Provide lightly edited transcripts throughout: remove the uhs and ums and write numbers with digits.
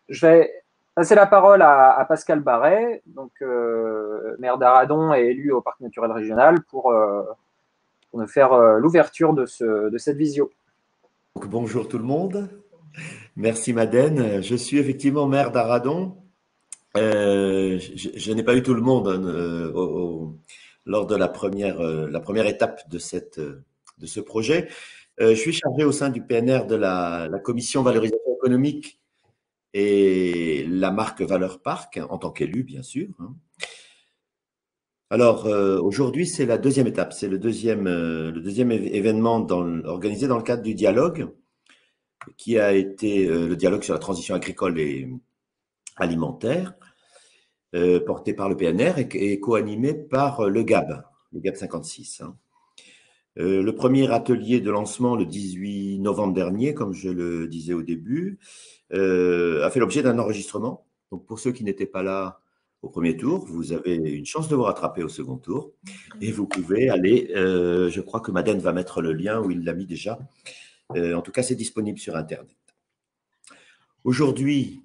Je vais passer la parole à Pascal Barret, donc maire d'Aradon et élu au Parc naturel régional, pour nous faire l'ouverture de cette visio. Donc, bonjour tout le monde. Merci Madeleine. Je suis effectivement maire d'Aradon. Je n'ai pas eu tout le monde lors de la première étape de ce projet. Je suis chargé au sein du PNR de la commission valorisation économique et la marque Valeur Parc, en tant qu'élu, bien sûr, hein. Alors, aujourd'hui, c'est la deuxième étape. C'est le deuxième événement organisé dans le cadre du dialogue qui a été le dialogue sur la transition agricole et alimentaire, porté par le PNR et co-animé par le GAB 56. Hein. Le premier atelier de lancement, le 18 novembre dernier, comme je le disais au début, a fait l'objet d'un enregistrement. Donc, pour ceux qui n'étaient pas là au premier tour, vous avez une chance de vous rattraper au second tour. Et vous pouvez aller, je crois que Madeleine va mettre le lien, ou il l'a mis déjà. En tout cas, c'est disponible sur Internet. Aujourd'hui,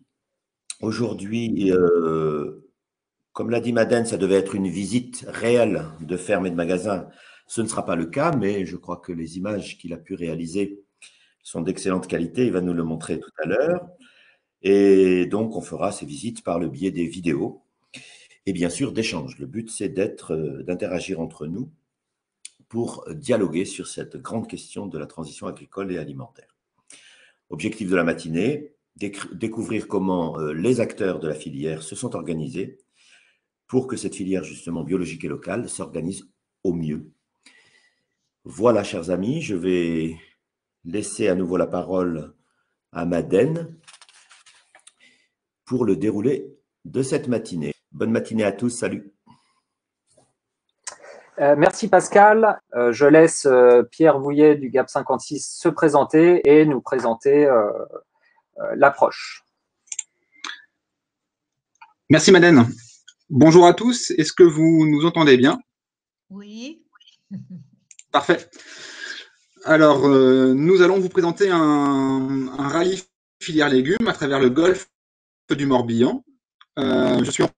comme l'a dit Madeleine, ça devait être une visite réelle de fermes et de magasins. Ce ne sera pas le cas, mais je crois que les images qu'il a pu réaliser sont d'excellente qualité. Il va nous le montrer tout à l'heure. Et donc, on fera ces visites par le biais des vidéos et bien sûr d'échanges. Le but, c'est d'interagir entre nous pour dialoguer sur cette grande question de la transition agricole et alimentaire. Objectif de la matinée, découvrir comment les acteurs de la filière se sont organisés pour que cette filière justement biologique et locale s'organise au mieux. Voilà, chers amis, je vais laisser à nouveau la parole à Madeleine pour le déroulé de cette matinée. Bonne matinée à tous, salut. Merci Pascal. Je laisse Pierre Vouillet du GAP 56 se présenter et nous présenter l'approche. Merci Madeleine. Bonjour à tous. Est-ce que vous nous entendez bien? Oui. Parfait. Alors, nous allons vous présenter un rallye filière légumes à travers le golfe du Morbihan. Je suis en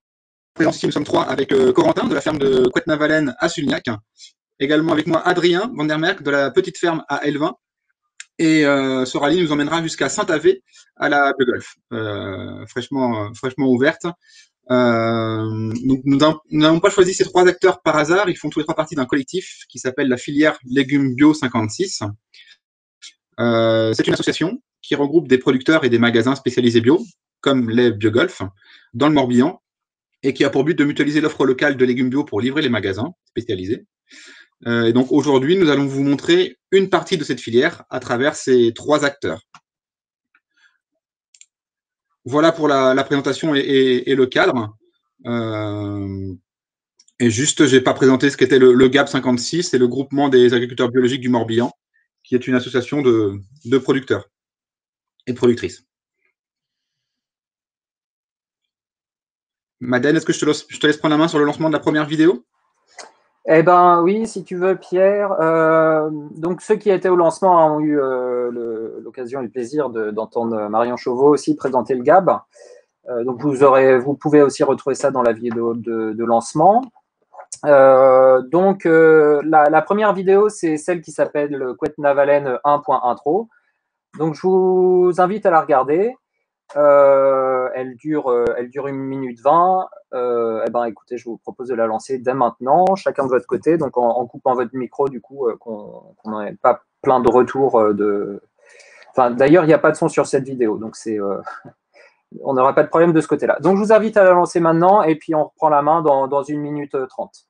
présence ici, nous sommes trois, avec Corentin de la ferme de Couette-Navalène à Sulniac. Également avec moi Adrien Vandermerck de la petite ferme à Elvin. Et ce rallye nous emmènera jusqu'à Saint-Avé à la de Golfe, fraîchement ouverte. Donc nous n'avons pas choisi ces trois acteurs par hasard, ils font tous les trois partie d'un collectif qui s'appelle la filière Légumes Bio 56. C'est une association qui regroupe des producteurs et des magasins spécialisés bio, comme les Biogolf, dans le Morbihan, et qui a pour but de mutualiser l'offre locale de légumes bio pour livrer les magasins spécialisés. Et donc aujourd'hui, nous allons vous montrer une partie de cette filière à travers ces trois acteurs. Voilà pour la présentation et le cadre. Et juste, j'ai pas présenté ce qu'était le GAB 56, c'est le groupement des agriculteurs biologiques du Morbihan, qui est une association de producteurs et de productrices. Madeleine, est-ce que je te laisse prendre la main sur le lancement de la première vidéo? Eh ben oui, si tu veux, Pierre. Donc ceux qui étaient au lancement ont eu l'occasion et le plaisir d'entendre Marion Chauveau aussi présenter le GAB. Donc vous pouvez aussi retrouver ça dans la vidéo de lancement. La première vidéo, c'est celle qui s'appelle Couette-Navalène 1.intro. Donc je vous invite à la regarder. Elle dure 1 minute 20. Eh ben, écoutez, je vous propose de la lancer dès maintenant, chacun de votre côté, donc en coupant votre micro, du coup, qu'on n'ait pas plein de retours Enfin, d'ailleurs, il n'y a pas de son sur cette vidéo, donc on n'aura pas de problème de ce côté-là. Donc, je vous invite à la lancer maintenant, et puis on reprend la main dans 1 minute 30.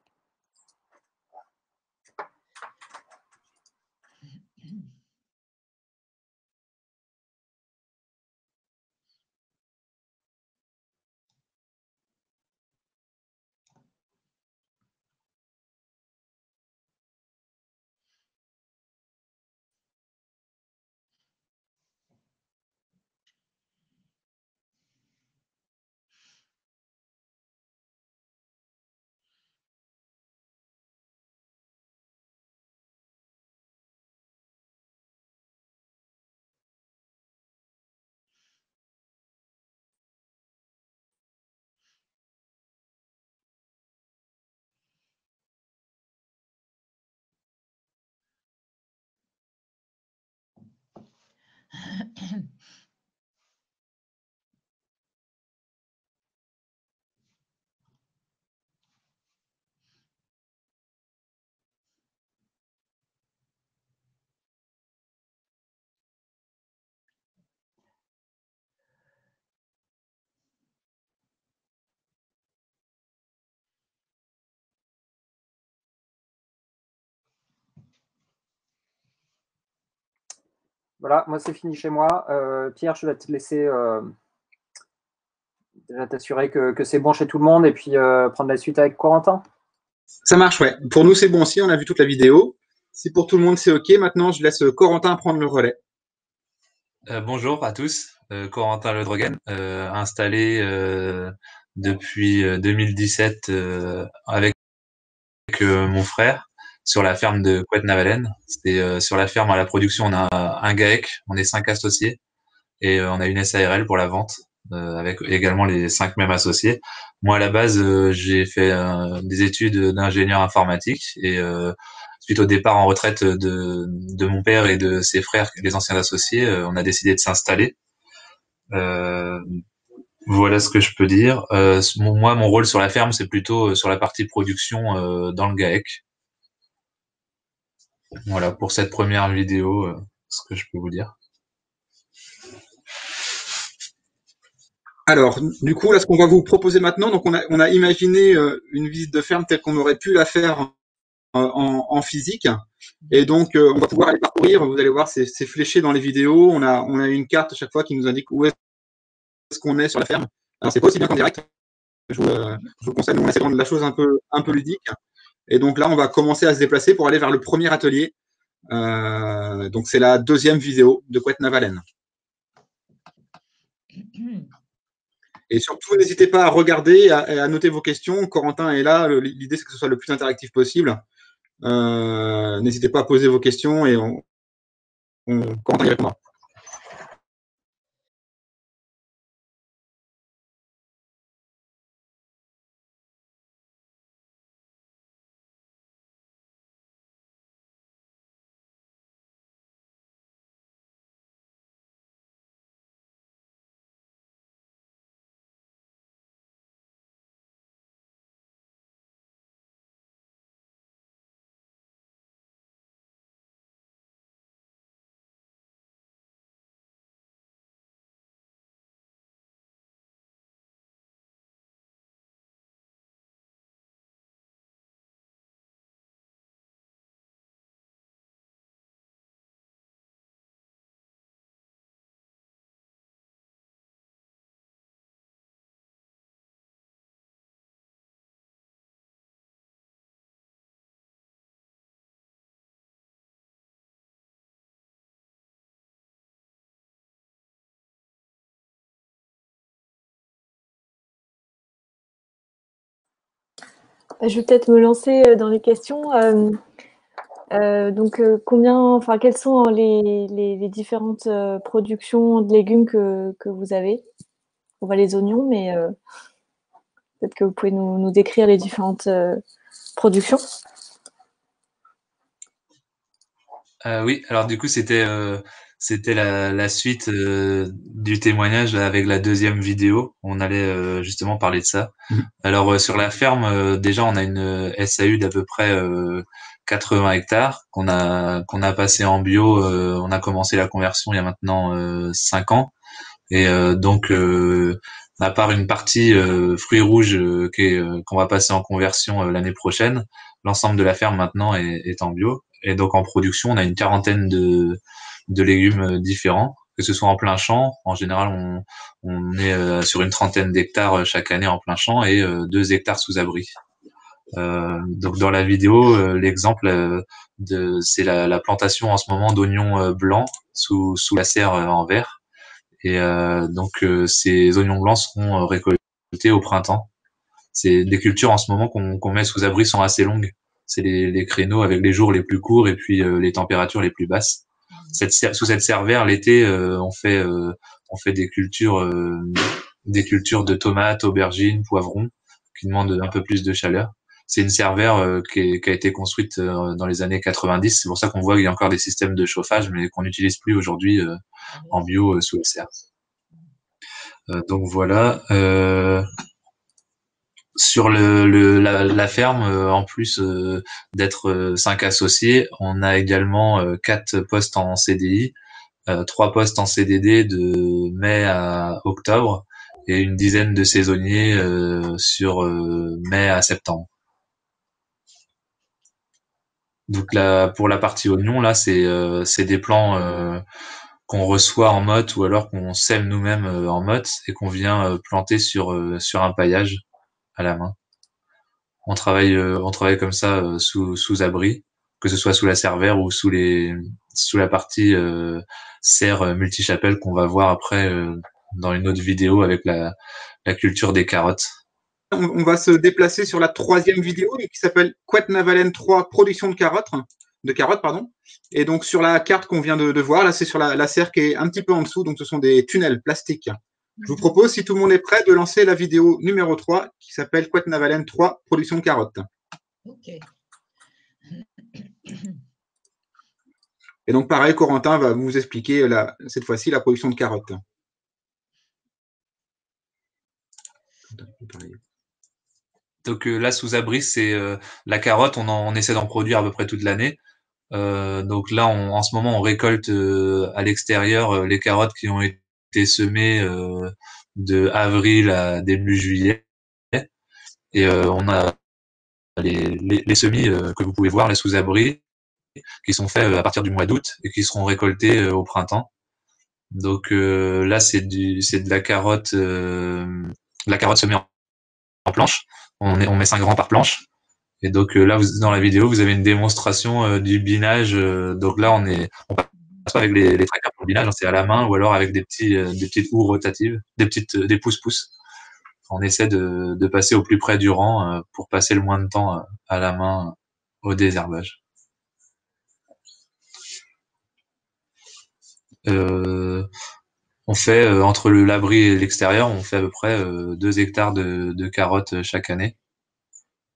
Voilà, moi c'est fini chez moi. Pierre, je vais te laisser déjà t'assurer que c'est bon chez tout le monde et puis prendre la suite avec Corentin. Ça marche, ouais. Pour nous, c'est bon aussi. On a vu toute la vidéo. Si pour tout le monde, c'est OK, maintenant, je laisse Corentin prendre le relais. Bonjour à tous, Corentin Le Drogan, installé depuis 2017 avec mon frère sur la ferme de Couette-Navalaine. C'est sur la ferme à la production, on a un GAEC, on est 5 associés et on a une SARL pour la vente avec également les 5 mêmes associés. Moi à la base, j'ai fait des études d'ingénieur informatique et suite au départ en retraite de mon père et de ses frères, les anciens associés, on a décidé de s'installer. Voilà ce que je peux dire. Moi, mon rôle sur la ferme, c'est plutôt sur la partie production dans le GAEC. Voilà pour cette première vidéo, ce que je peux vous dire. Alors, du coup, là, ce qu'on va vous proposer maintenant, donc on a imaginé une visite de ferme telle qu'on aurait pu la faire en physique. Et donc, on va pouvoir aller parcourir. Vous allez voir, c'est fléché dans les vidéos. On a une carte à chaque fois qui nous indique où est-ce qu'on est sur la ferme. Alors, c'est pas aussi bien qu'en direct. Je vous conseille. Nous, on essaie de rendre la chose un peu ludique. Et donc là, on va commencer à se déplacer pour aller vers le premier atelier. Donc, c'est la deuxième vidéo de Couette-Navalaine. Et surtout, n'hésitez pas à regarder et à noter vos questions. Corentin est là. L'idée, c'est que ce soit le plus interactif possible. N'hésitez pas à poser vos questions et Corentin y répondra. Je vais peut-être me lancer dans les questions. Donc, quelles sont les différentes productions de légumes que vous avez? On voit les oignons, mais peut-être que vous pouvez nous décrire les différentes productions. Oui, alors du coup, c'était la suite du témoignage avec la deuxième vidéo. On allait justement parler de ça. Alors sur la ferme, déjà on a une SAU d'à peu près 80 hectares qu'on a passé en bio. On a commencé la conversion il y a maintenant 5 ans. Et donc à part une partie fruits rouges qu'on va passer en conversion l'année prochaine, l'ensemble de la ferme maintenant est en bio. Et donc en production, on a une quarantaine de légumes différents, que ce soit en plein champ. En général, on est sur une trentaine d'hectares chaque année en plein champ et 2 hectares sous abri. Donc dans la vidéo, l'exemple c'est la plantation en ce moment d'oignons blancs sous la serre en verre. Et donc ces oignons blancs seront récoltés au printemps. C'est des cultures en ce moment qu'on met sous abri sont assez longues. C'est les créneaux avec les jours les plus courts et puis les températures les plus basses. Sous cette serre-vert, l'été, on fait des cultures de tomates, aubergines, poivrons qui demandent un peu plus de chaleur. c'est une serveur qui a été construite dans les années 90. C'est pour ça qu'on voit qu'il y a encore des systèmes de chauffage, mais qu'on n'utilise plus aujourd'hui en bio sous serre. Donc voilà. Sur la ferme, en plus d'être 5 associés, on a également 4 postes en CDI, 3 postes en CDD de mai à octobre et une dizaine de saisonniers sur mai à septembre. Donc là, pour la partie oignon, là, c'est des plants qu'on reçoit en motte ou alors qu'on sème nous-mêmes en motte et qu'on vient planter sur un paillage à la main. On travaille comme ça sous abri, que ce soit sous la servère ou sous la partie serre multichapelle qu'on va voir après dans une autre vidéo avec la culture des carottes. On va se déplacer sur la 3e vidéo qui s'appelle Couette Navalène 3 production de carottes. Et donc sur la carte qu'on vient de voir, là c'est sur la serre qui est un petit peu en dessous, donc ce sont des tunnels plastiques. Je vous propose, si tout le monde est prêt, de lancer la vidéo numéro 3 qui s'appelle Couette Navalène 3 production de carottes. Ok. Et donc pareil, Corentin va vous expliquer cette fois-ci la production de carottes. Donc là, sous abri, c'est la carotte, on essaie d'en produire à peu près toute l'année. Donc là, en ce moment, on récolte à l'extérieur les carottes qui ont été semées de avril à début juillet. Et on a les semis que vous pouvez voir, les sous-abris, qui sont faits à partir du mois d'août et qui seront récoltés au printemps. Donc là, c'est de la carotte semée en planche. On met 5 grands par planche. Et donc là, dans la vidéo, vous avez une démonstration du binage. Donc là, on passe pas avec les tracteurs pour le binage, c'est à la main ou alors avec des petites houes rotatives, des pousse-pousse. On essaie de passer au plus près du rang pour passer le moins de temps à la main au désherbage. On fait entre l'abri et l'extérieur, on fait à peu près 2 hectares de carottes chaque année.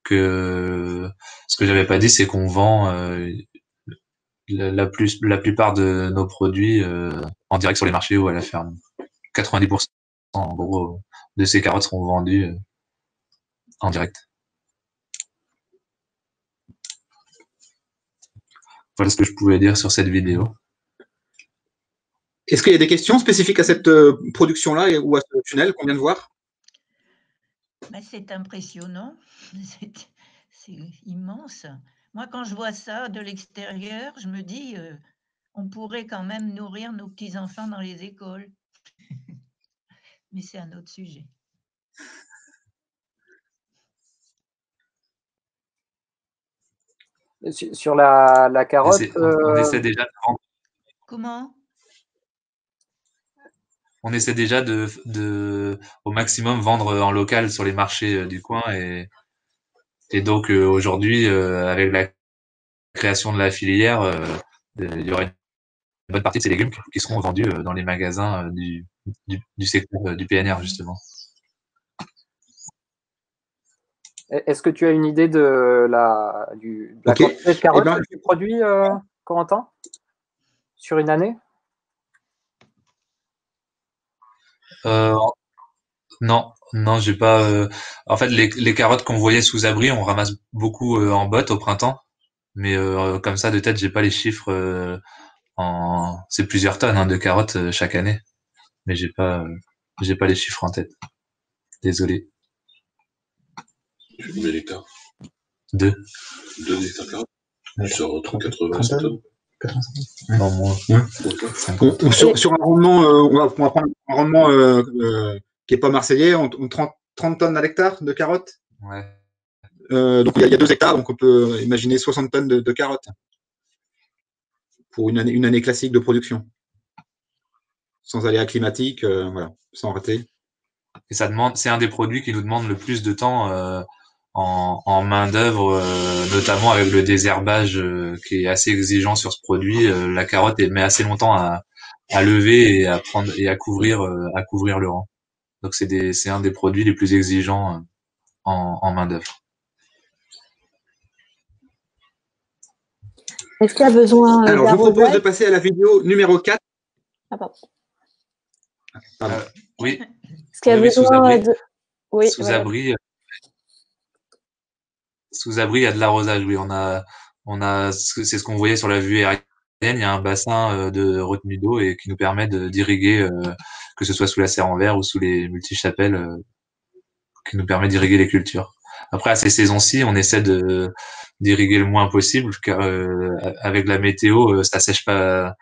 Ce que j'avais pas dit, c'est qu'on vend la plupart de nos produits en direct sur les marchés ou à la ferme. 90% en gros de ces carottes seront vendues en direct. Voilà ce que je pouvais dire sur cette vidéo. Est-ce qu'il y a des questions spécifiques à cette production-là ou à ce tunnel qu'on vient de voir? C'est impressionnant, c'est immense. Moi, quand je vois ça de l'extérieur, je me dis, on pourrait quand même nourrir nos petits-enfants dans les écoles. Mais c'est un autre sujet. Sur la carotte. On essaie déjà de vendre. Comment? On essaie déjà de au maximum vendre en local sur les marchés du coin et donc aujourd'hui avec la création de la filière, il y aura une bonne partie de ces légumes qui seront vendus dans les magasins du secteur du PNR justement. Est-ce que tu as une idée de la quantité de carottes que tu produis, Corentin, sur une année? Non, j'ai pas. En fait, les carottes qu'on voyait sous abri, on ramasse beaucoup en botte au printemps, mais comme ça de tête, j'ai pas les chiffres. C'est plusieurs tonnes de carottes chaque année, mais j'ai pas les chiffres en tête. Désolé. Combien d'hectares? 2. 2 hectares carottes sur 80 tonnes. Non, moins. Sur un rendement, on va prendre un rendement qui n'est pas marseillais, on 30 tonnes à l'hectare de carottes. Ouais. Donc il y a 2 hectares, donc on peut imaginer 60 tonnes de carottes pour une année classique de production, sans aléas climatiques, voilà, sans rater. Et c'est un des produits qui nous demande le plus de temps en main d'œuvre, notamment avec le désherbage qui est assez exigeant sur ce produit. La carotte met assez longtemps à lever et à couvrir le rang. Donc c'est un des produits les plus exigeants en main d'œuvre. Est-ce qu'il y a besoin Alors, je vous propose de d'arrosage? passer à la vidéo numéro 4. Ah, pardon. Pardon. Oui, Est-ce qu'il y a oui, sous besoin abri. de... Oui, Sous voilà. abri, il y a de l'arrosage. Oui, c'est ce qu'on voyait sur la vue aérienne. Il y a un bassin de retenue d'eau et qui nous permet d'irriguer, que ce soit sous la serre en verre ou sous les multichapelles, qui nous permet d'irriguer les cultures. Après, à ces saisons-ci, on essaie d'irriguer le moins possible, car avec la météo, ça sèche pas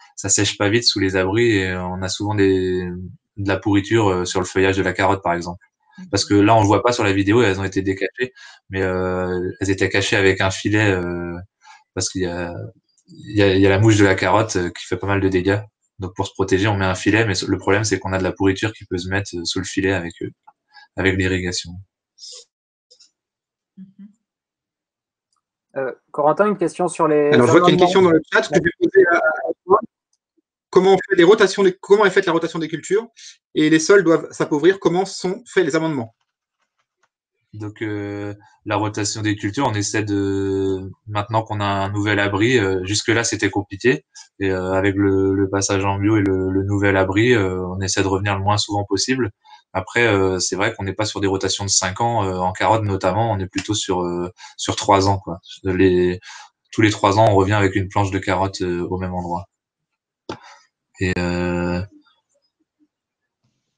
vite sous les abris et on a souvent de la pourriture sur le feuillage de la carotte, par exemple. Parce que là, on le voit pas sur la vidéo, elles ont été décachées, mais elles étaient cachées avec un filet parce qu'il y a la mouche de la carotte qui fait pas mal de dégâts. Donc pour se protéger, on met un filet, mais le problème c'est qu'on a de la pourriture qui peut se mettre sous le filet avec l'irrigation. Corentin, une question sur les Alors, je vois qu'il y a une amendements. question dans le chat que je vais poser à toi. Comment est faite la rotation des cultures et les sols doivent s'appauvrir? Comment sont faits les amendements? Donc la rotation des cultures, on essaie maintenant qu'on a un nouvel abri, jusque-là c'était compliqué, et avec le passage en bio et le nouvel abri, on essaie de revenir le moins souvent possible. Après, c'est vrai qu'on n'est pas sur des rotations de 5 ans, en carotte notamment, on est plutôt sur 3 ans, quoi. Tous les 3 ans, on revient avec une planche de carottes au même endroit. Et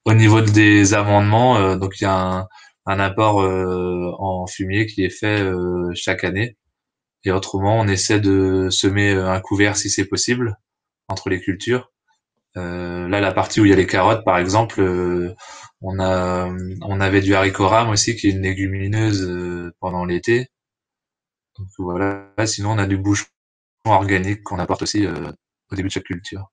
au niveau des amendements, donc il y a un apport en fumier qui est fait chaque année. Et autrement, on essaie de semer un couvert si c'est possible entre les cultures. Là, la partie où il y a les carottes, par exemple, on avait du haricot rame aussi, qui est une légumineuse pendant l'été. Donc voilà. Sinon, on a du bouchon organique qu'on apporte aussi au début de chaque culture.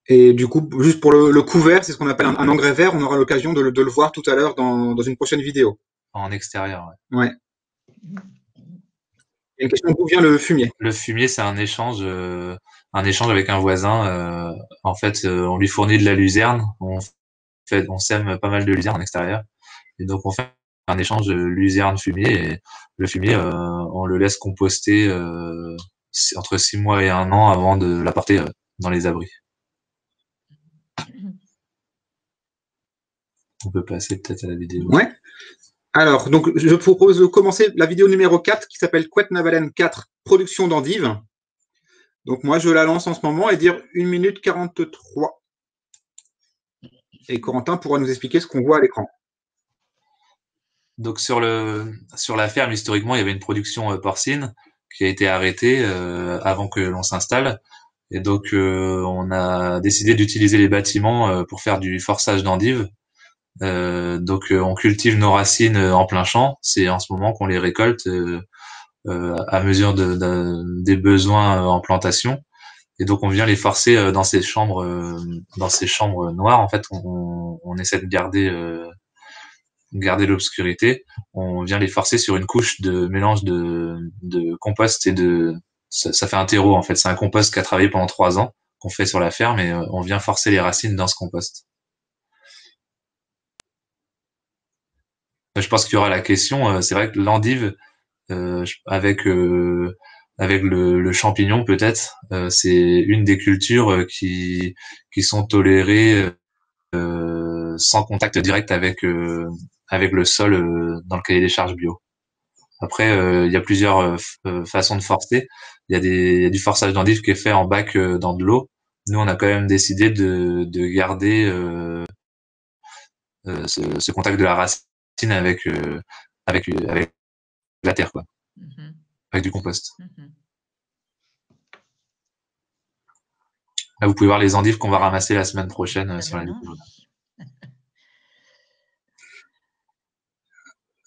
Et du coup, juste pour le couvert, c'est ce qu'on appelle un engrais vert. On aura l'occasion de le voir tout à l'heure dans une prochaine vidéo. En extérieur, ouais. Ouais. Il y a une question, d'où vient le fumier? Le fumier, c'est un échange avec un voisin. En fait, on lui fournit de la luzerne. On sème pas mal de luzerne en extérieur. Et donc, on fait un échange de luzerne-fumier. Et le fumier, on le laisse composter entre 6 mois et 1 an avant de l'apporter dans les abris. On peut passer peut-être à la vidéo. Ouais. Alors, donc, je vous propose de commencer la vidéo numéro 4 qui s'appelle Couette Navalène 4, production d'endives. Donc, moi, je la lance en ce moment et dire 1 minute 43. Et Corentin pourra nous expliquer ce qu'on voit à l'écran. Donc, sur la ferme, historiquement, il y avait une production porcine qui a été arrêtée avant que l'on s'installe. Et donc, on a décidé d'utiliser les bâtiments pour faire du forçage d'endives. Donc, on cultive nos racines en plein champ. C'est en ce moment qu'on les récolte à mesure des besoins en plantation. Et donc, on vient les forcer dans ces chambres noires. En fait, on essaie de garder l'obscurité. On vient les forcer sur une couche de mélange de compost et ça fait un terreau, en fait. C'est un compost qui a travaillé pendant 3 ans, qu'on fait sur la ferme, et on vient forcer les racines dans ce compost. Je pense qu'il y aura la question, c'est vrai que l'endive, avec le champignon peut-être, c'est une des cultures qui sont tolérées sans contact direct avec le sol dans le cahier des charges bio. Après, il y a plusieurs façons de forcer. Il y a du forçage d'endive qui est fait en bac dans de l'eau. Nous, on a quand même décidé de garder ce contact de la racine avec la terre, quoi, avec du compost. Là, vous pouvez voir les endives qu'on va ramasser la semaine prochaine sur la vidéo.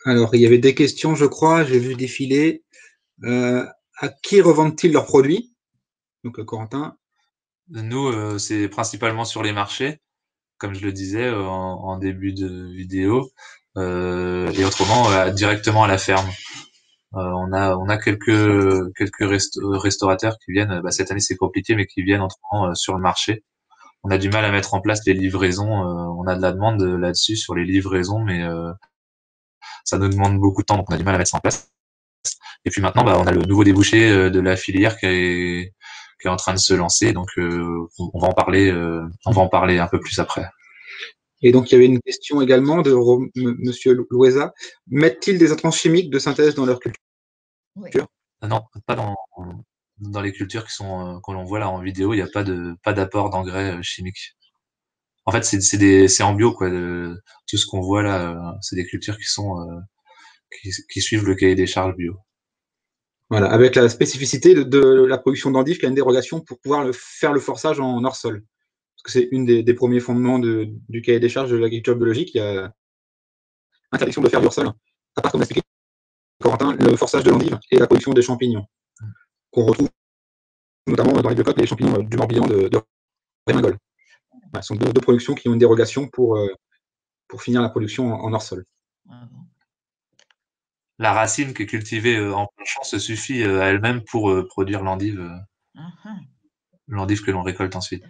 Alors, il y avait des questions, je crois, j'ai vu défiler. À qui revendent-ils leurs produits? Donc, Corentin. Nous, c'est principalement sur les marchés, comme je le disais en début de vidéo, et autrement directement à la ferme. On a quelques restaurateurs qui viennent. Cette année c'est compliqué, mais qui viennent autrement sur le marché. On a du mal à mettre en place les livraisons. On a de la demande là-dessus sur les livraisons, mais ça nous demande beaucoup de temps, donc on a du mal à mettre ça en place. Et puis maintenant, on a le nouveau débouché de la filière qui est en train de se lancer. Donc, on va en parler un peu plus après. Et donc, il y avait une question également de Monsieur Loueza. Mettent-ils des intrants chimiques de synthèse dans leur culture? Oui. Non, pas dans les cultures que l'on voit là en vidéo. Il n'y a pas d'apport d'engrais chimiques. En fait, c'est en bio, quoi. Tout ce qu'on voit là, c'est des cultures qui suivent le cahier des charges bio. Voilà, avec la spécificité de la production d'endives qui a une dérogation pour pouvoir faire le forçage en hors-sol. Parce que c'est une des premiers fondements du cahier des charges de l'agriculture biologique. Il y a interdiction de faire du hors-sol, à part, comme l'a expliqué Corentin, le forçage de l'endive et la production des champignons, qu'on retrouve notamment dans les deux coques, les champignons du Morbihan de Rémingol. Voilà, ce sont deux productions qui ont une dérogation pour finir la production en hors-sol. La racine qui est cultivée en plein champ se suffit à elle-même pour produire l'endive que l'on récolte ensuite.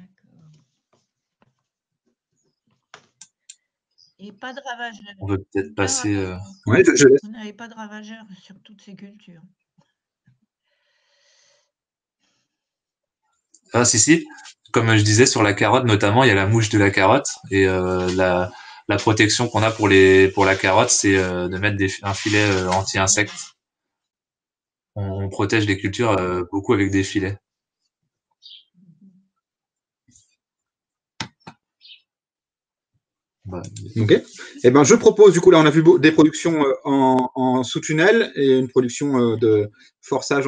Et pas de ravageurs. On peut peut-être passer. Ouais, je laisse. Vous n'avez pas de ravageurs sur toutes ces cultures. Ah, si. Comme je disais, sur la carotte, notamment, il y a la mouche de la carotte. Et la protection qu'on a pour la carotte, c'est de mettre un filet anti-insectes. On protège les cultures beaucoup avec des filets. Ok. Eh ben, je propose, du coup, là, on a vu des productions en sous-tunnel et une production de forçage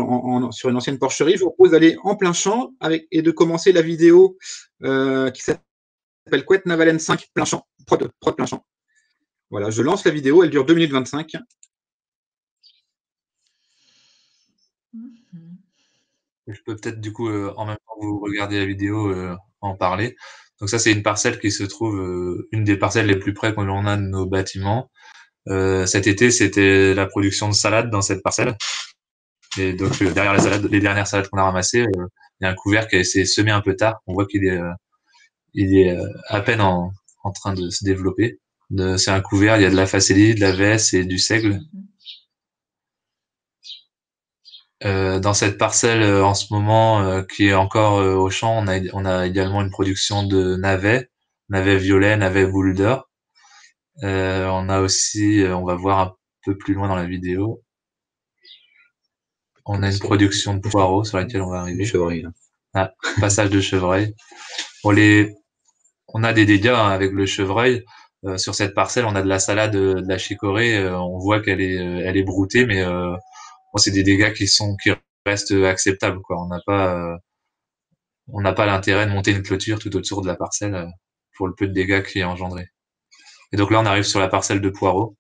sur une ancienne porcherie. Je vous propose d'aller en plein champ et de commencer la vidéo qui s'appelle Couette Navalen 5 plein champ, prod plein champ. Voilà, je lance la vidéo, elle dure 2 minutes 25. Je peux peut-être, du coup, en même temps que vous regardez la vidéo, en parler. Donc ça, c'est une parcelle qui se trouve, une des parcelles les plus près que l'on a de nos bâtiments. Cet été, c'était la production de salade dans cette parcelle. Et donc, derrière les dernières salades qu'on a ramassées, il y a un couvert qui s'est semé un peu tard. On voit qu'il est à peine en train de se développer. C'est un couvert, il y a de la facélie, de la vesse et du seigle. Dans cette parcelle en ce moment qui est encore au champ, on a également une production de navets violet, navets boule d'or. On a aussi, on va voir un peu plus loin dans la vidéo, on a une production de poireaux sur laquelle on va arriver. Chevreuil. Ah, passage de chevreuil. On a des dégâts avec le chevreuil. Sur cette parcelle, on a de la salade, de la chicorée. On voit qu'elle est broutée, mais bon, c'est des dégâts qui restent acceptables, quoi. On n'a pas l'intérêt de monter une clôture tout autour de la parcelle pour le peu de dégâts qui est engendré. Et donc là, on arrive sur la parcelle de poireaux.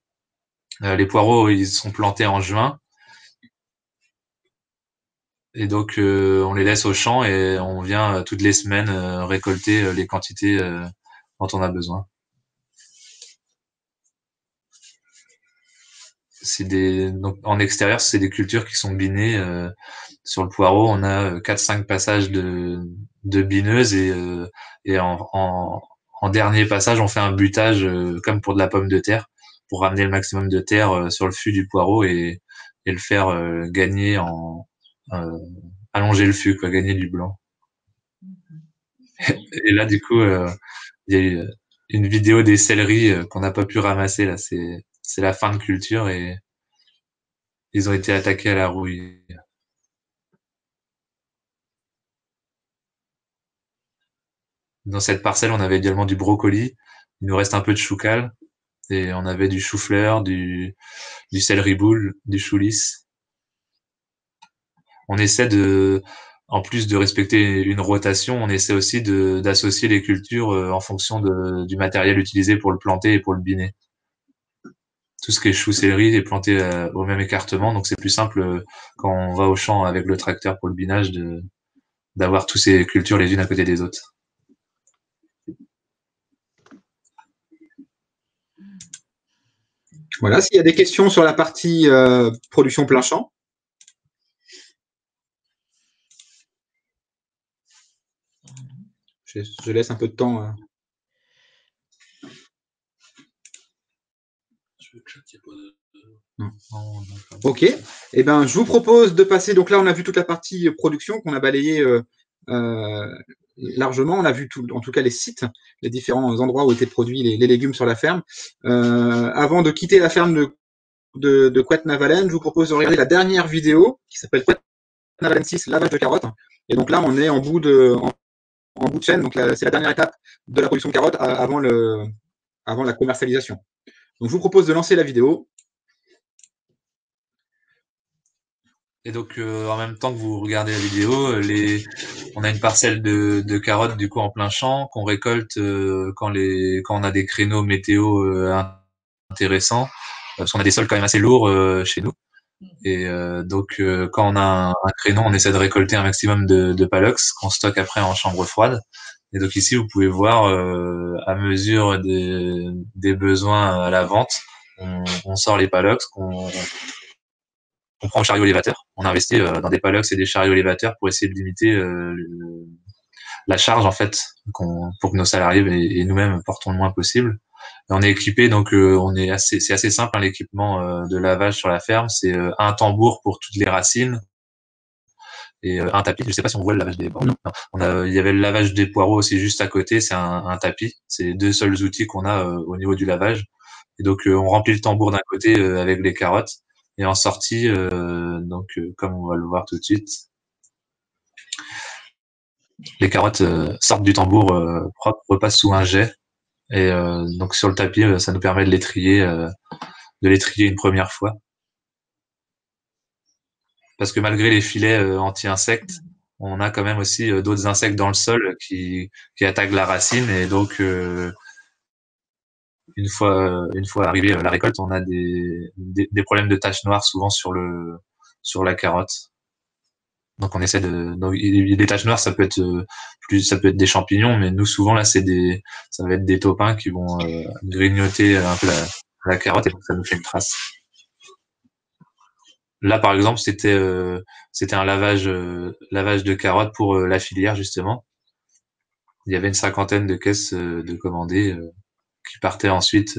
Les poireaux, ils sont plantés en juin. Et donc, on les laisse au champ et on vient toutes les semaines récolter les quantités dont on a besoin. Donc, en extérieur, c'est des cultures qui sont binées. Sur le poireau, on a 4-5 passages de bineuses et en dernier passage, on fait un butage comme pour de la pomme de terre pour ramener le maximum de terre sur le fût du poireau et le faire gagner allonger le fût, quoi, gagner du blanc. Et là, du coup, il y a eu une vidéo des céleris qu'on n'a pas pu ramasser là. C'est la fin de culture et ils ont été attaqués à la rouille. Dans cette parcelle, on avait également du brocoli. Il nous reste un peu de choucal et on avait du chou-fleur, du céleri boule, du chou-lisse. On essaie en plus de respecter une rotation, on essaie aussi d'associer les cultures en fonction du matériel utilisé pour le planter et pour le biner. Tout ce qui est chou-céleri est planté au même écartement, donc c'est plus simple quand on va au champ avec le tracteur pour le binage d'avoir toutes ces cultures les unes à côté des autres. Voilà, s'il y a des questions sur la partie production plein champ. Je laisse un peu de temps. Sur le chat, il n'y a pas de. Non. Non, non, Ok. Eh ben, je vous propose de passer. Donc là, on a vu toute la partie production qu'on a balayée largement. On a vu en tout cas les sites, les différents endroits où étaient produits les légumes sur la ferme. Avant de quitter la ferme de Couette-Navalen, je vous propose de regarder la dernière vidéo qui s'appelle Couette-Navalen 6, lavage de carottes. Et donc là, on est en bout de chaîne. Donc c'est la dernière étape de la production de carottes avant la commercialisation. Donc je vous propose de lancer la vidéo. Et donc, en même temps que vous regardez la vidéo, on a une parcelle de carottes du coup en plein champ qu'on récolte quand on a des créneaux météo intéressants, parce qu'on a des sols quand même assez lourds chez nous. Et donc, quand on a un créneau, on essaie de récolter un maximum de palox qu'on stocke après en chambre froide. Et donc ici, vous pouvez voir à mesure des besoins à la vente, on sort les palox on prend au chariot élévateur. On investit dans des palox et des chariots élévateurs pour essayer de limiter la charge en fait, pour que nos salariés et nous-mêmes portons le moins possible. Et on est équipé, donc c'est assez simple hein, l'équipement de lavage sur la ferme. C'est un tambour pour toutes les racines et un tapis. Je sais pas si on voit le lavage des poireaux. Il y avait le lavage des poireaux aussi juste à côté. C'est un tapis. C'est les deux seuls outils qu'on a au niveau du lavage. Et donc on remplit le tambour d'un côté avec les carottes. Et en sortie, comme on va le voir tout de suite, les carottes sortent du tambour propre, repassent sous un jet. Et donc sur le tapis, ça nous permet de les trier une première fois. Parce que malgré les filets anti-insectes, on a quand même aussi d'autres insectes dans le sol qui attaquent la racine. Et donc, une fois arrivé à la récolte, on a des problèmes de taches noires souvent sur la carotte. Donc on essaie donc, les taches noires, ça peut être des champignons, mais nous souvent là ça va être des taupins qui vont grignoter un peu la carotte et donc ça nous fait une trace. Là par exemple c'était un lavage de carottes pour la filière justement. Il y avait une 50aine de caisses de commandées qui partaient ensuite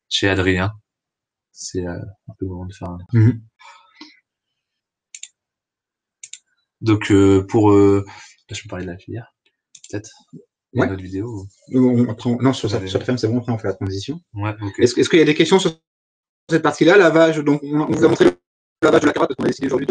chez Adrien. C'est un peu le moment de faire un... Donc je peux parler de la filière peut-être. Ouais. Une autre vidéo. Non, sur la ferme, c'est bon, après on fait la transition. Ouais, okay. Est-ce qu'il y a des questions sur cette partie-là, lavage? Donc, on vous a montré le lavage de la carotte, parce qu'on a décidé aujourd'hui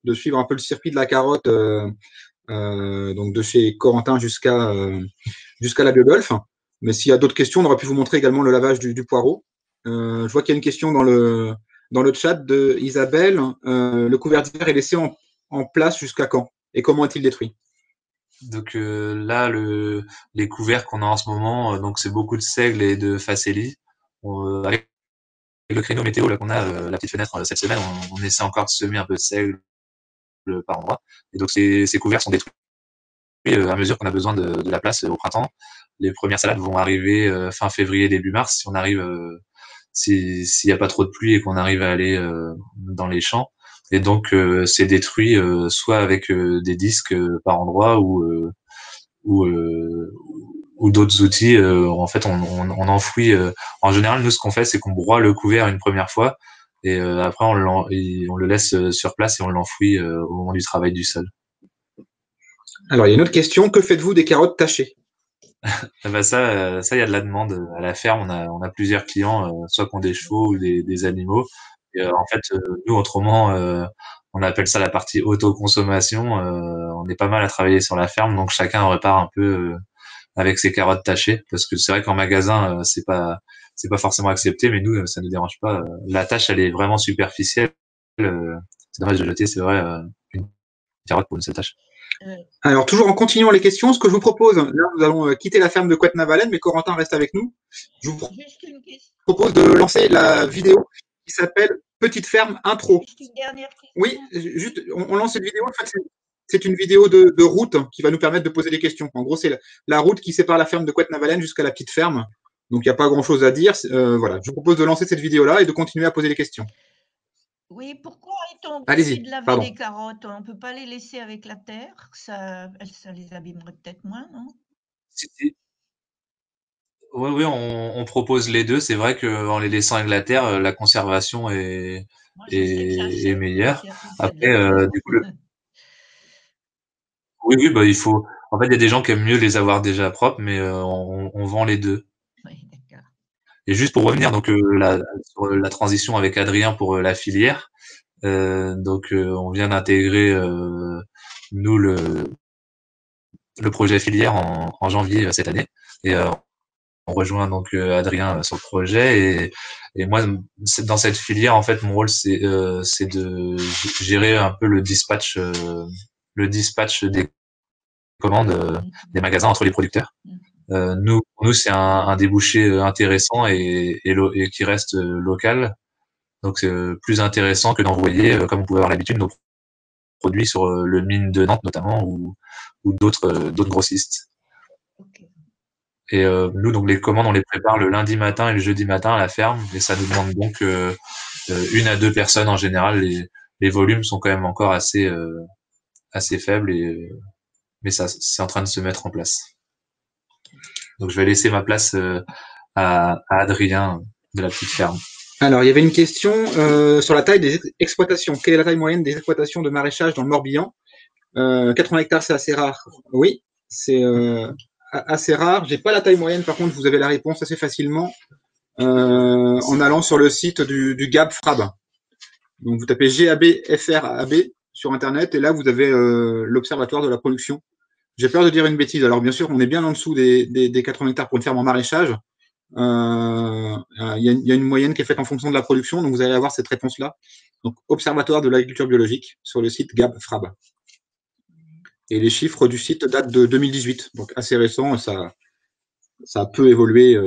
de suivre un peu le circuit de la carotte, donc de chez Corentin jusqu'à la Biogolf. Mais s'il y a d'autres questions, on aurait pu vous montrer également le lavage du poireau. Je vois qu'il y a une question dans le chat de Isabelle. Le couvert d'hiver est laissé en place jusqu'à quand? Et comment est-il détruit? Donc là, les couverts qu'on a en ce moment, donc c'est beaucoup de seigle et de facélie. Avec le créneau météo là qu'on a, la petite fenêtre cette semaine, on essaie encore de semer un peu de seigle par endroit. Et donc ces couverts sont détruits à mesure qu'on a besoin de la place au printemps. Les premières salades vont arriver fin février, début mars, si on arrive, s'il n'y a pas trop de pluie et qu'on arrive à aller dans les champs. Et donc c'est détruit soit avec des disques par endroit ou d'autres outils. En fait, on enfouit. En général, nous, ce qu'on fait, c'est qu'on broie le couvert une première fois et après on le laisse sur place et on l'enfouit au moment du travail du sol. Alors, il y a une autre question. Que faites-vous des carottes tachées? Ben ça, il y a de la demande à la ferme. On a plusieurs clients, soit qui ont des chevaux ou des animaux. Et, en fait, nous, autrement, on appelle ça la partie autoconsommation. On est pas mal à travailler sur la ferme, donc chacun repart un peu avec ses carottes tachées, parce que c'est vrai qu'en magasin, c'est pas forcément accepté, mais nous, ça nous dérange pas. La tâche, elle est vraiment superficielle. C'est dommage de jeter, c'est vrai, une carotte pour une seule tâche. Alors, toujours en continuant les questions, ce que je vous propose, là, nous allons quitter la ferme de Couette-Navalen, mais Corentin reste avec nous. Je vous propose de lancer la vidéo qui s'appelle Petite ferme intro. Juste une dernière question. Oui, juste, on lance cette vidéo. En fait, c'est une vidéo de route qui va nous permettre de poser des questions. En gros, c'est la route qui sépare la ferme de Couette-Navalen jusqu'à la petite ferme. Donc, il n'y a pas grand-chose à dire. Voilà, je vous propose de lancer cette vidéo-là et de continuer à poser des questions. Oui, pourquoi est-on obligé de laver pardon. les carottes? On ne peut pas les laisser avec la terre? Ça les abîmerait peut-être moins, non? Si. Oui, on propose les deux. C'est vrai qu'en les laissant avec la terre, la conservation Moi, je sais que ça est sèche, hein, meilleure. s'il y a toute cette Après, verdure. du coup, oui, bah, il faut. En fait, il y a des gens qui aiment mieux les avoir déjà propres, mais on vend les deux. Oui, d'accord. Et juste pour revenir donc sur la transition avec Adrien pour la filière, donc on vient d'intégrer nous le projet filière en janvier cette année et on rejoint donc Adrien sur le projet et moi dans cette filière en fait mon rôle c'est de gérer un peu le dispatch des commandes des magasins entre les producteurs. Nous c'est un débouché intéressant et qui reste local. Donc c'est plus intéressant que d'envoyer, comme on pouvait avoir l'habitude, nos produits sur le mine de Nantes notamment ou d'autres grossistes. Ok. Et nous, donc les commandes, on les prépare le lundi matin et le jeudi matin à la ferme. Et ça nous demande donc 1 à 2 personnes en général. Les volumes sont quand même encore assez faibles, mais ça, c'est en train de se mettre en place. Donc je vais laisser ma place à Adrien de la petite ferme. Alors, il y avait une question sur la taille des exploitations. Quelle est la taille moyenne des exploitations de maraîchage dans le Morbihan 80 hectares, c'est assez rare. Oui, c'est assez rare. J'ai pas la taille moyenne, par contre, vous avez la réponse assez facilement en allant sur le site du GAB FRAB. Donc, vous tapez GAB FRAB sur Internet et là, vous avez l'Observatoire de la production. J'ai peur de dire une bêtise. Alors, bien sûr, on est bien en dessous des 80 hectares pour une ferme en maraîchage. Il y a une moyenne qui est faite en fonction de la production, donc vous allez avoir cette réponse-là. Donc, Observatoire de l'agriculture biologique sur le site GAB FRAB. Et les chiffres du site datent de 2018, donc assez récent, ça a peu évolué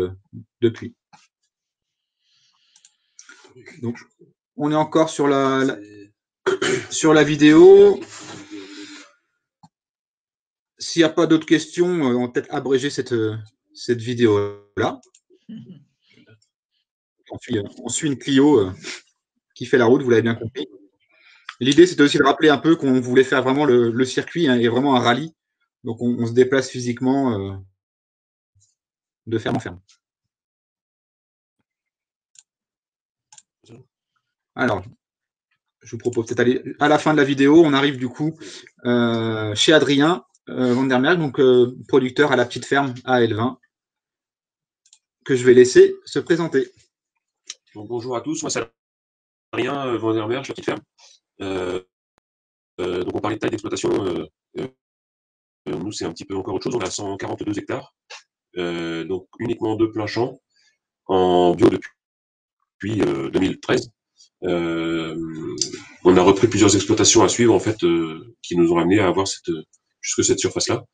depuis. Donc, on est encore sur la vidéo. S'il n'y a pas d'autres questions, on va peut-être abréger cette vidéo-là. On suit une Clio qui fait la route, vous l'avez bien compris. L'idée, c'était aussi de rappeler un peu qu'on voulait faire vraiment le circuit et vraiment un rallye. Donc, on se déplace physiquement de ferme en ferme. Alors, je vous propose peut-être aller à la fin de la vidéo. On arrive du coup chez Adrien Vandermerg, donc producteur à la petite ferme à Elvin, que je vais laisser se présenter. Donc, bonjour à tous, moi c'est Adrien Vandermerg, je suis petite ferme. Donc on parlait de taille d'exploitation. Nous, c'est un petit peu encore autre chose. On a 142 hectares, donc uniquement de plein champ, en bio depuis 2013. On a repris plusieurs exploitations à suivre, en fait, qui nous ont amené à avoir jusque cette surface-là.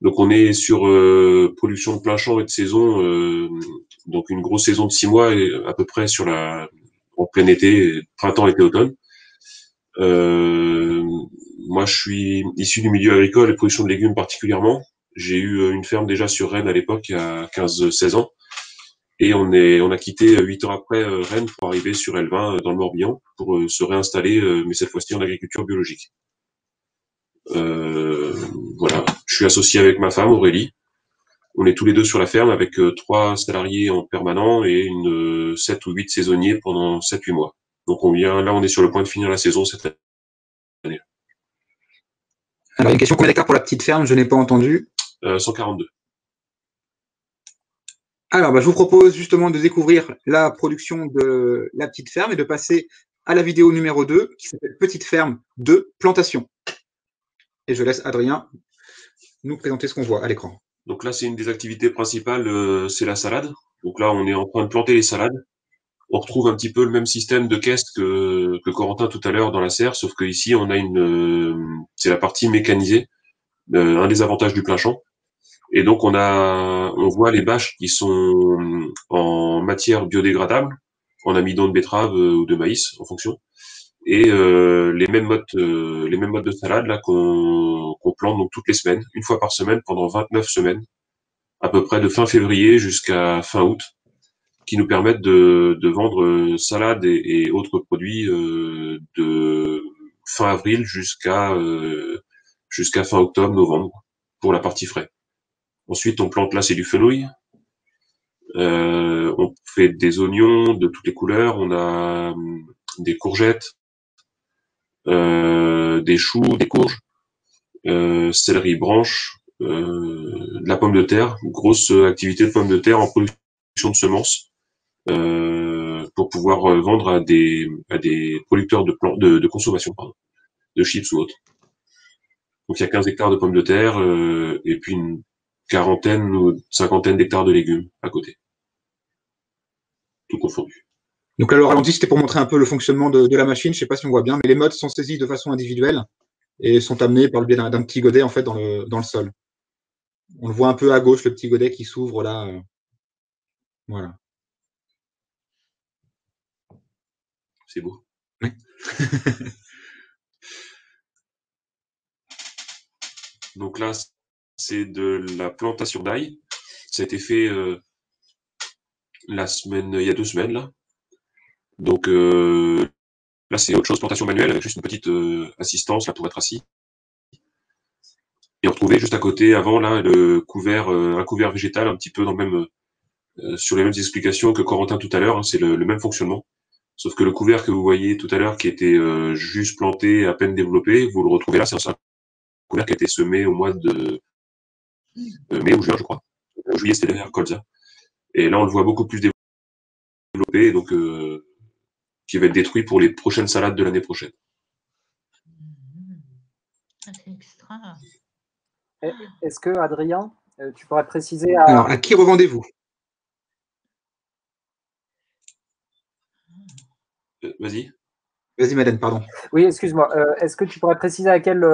Donc on est sur production de plein champ et de saison, donc une grosse saison de 6 mois et à peu près en plein été, printemps, été, automne. Moi, je suis issu du milieu agricole et production de légumes particulièrement. J'ai eu une ferme déjà sur Rennes à l'époque, il y a 15-16 ans. Et on a quitté 8 ans après Rennes pour arriver sur Elvin dans le Morbihan pour se réinstaller, mais cette fois-ci en agriculture biologique. Voilà. Je suis associé avec ma femme Aurélie. On est tous les deux sur la ferme avec 3 salariés en permanent et 7 ou 8 saisonniers pendant 7-8 mois. Donc on est sur le point de finir la saison cette année. Alors, une question, combien d'hectares pour la petite ferme? Je n'ai pas entendu. 142. Alors, je vous propose justement de découvrir la production de la petite ferme et de passer à la vidéo numéro 2 qui s'appelle Petite ferme 2, plantation. Et je laisse Adrien nous présenter ce qu'on voit à l'écran. Donc là, c'est une des activités principales, c'est la salade. Donc là, on est en train de planter les salades. On retrouve un petit peu le même système de caisse que Corentin tout à l'heure dans la serre, sauf que ici, on a c'est la partie mécanisée, un des avantages du plein champ. Et donc, on voit les bâches qui sont en matière biodégradable, en amidon de betterave ou de maïs, en fonction. Et les mêmes modes de salade là qu'on plante donc toutes les semaines, une fois par semaine pendant 29 semaines, à peu près de fin février jusqu'à fin août, qui nous permettent de vendre salade et autres produits de fin avril jusqu'à fin octobre, novembre pour la partie frais. Ensuite, on plante là, c'est du fenouil. On fait des oignons de toutes les couleurs. On a des courgettes, des choux, des courges, céleri branche, de la pomme de terre. Grosse activité de pommes de terre en production de semences. Pour pouvoir vendre à des producteurs de consommation, pardon, de chips ou autres. Donc il y a 15 hectares de pommes de terre et puis une quarantaine ou cinquantaine d'hectares de légumes à côté. Tout confondu. Donc là, le ralenti, c'était pour montrer un peu le fonctionnement de la machine. Je ne sais pas si on voit bien, mais les modes sont saisis de façon individuelle et sont amenés par le biais d'un petit godet en fait dans le sol. On le voit un peu à gauche, le petit godet qui s'ouvre là. Voilà. C'est beau. Oui. Donc là, c'est de la plantation d'ail. Ça a été fait il y a 2 semaines là. Donc là, c'est autre chose, plantation manuelle avec juste une petite assistance là pour être assis. Et on retrouvait juste à côté, avant là, un couvert végétal un petit peu dans le même, sur les mêmes explications que Corentin tout à l'heure. Hein, c'est le même fonctionnement. Sauf que le couvert que vous voyez tout à l'heure, qui était juste planté, à peine développé, vous le retrouvez là, c'est un couvert qui a été semé au mois de mai ou juin, je crois. Juillet, c'était derrière colza. Et là, on le voit beaucoup plus développé, donc qui va être détruit pour les prochaines salades de l'année prochaine. C'est extra. Est-ce que, Adrien, tu pourrais préciser Alors, à qui revendez-vous? Vas-y. Vas-y, Madeleine, pardon. Oui, excuse-moi. Est-ce que tu pourrais préciser à quelle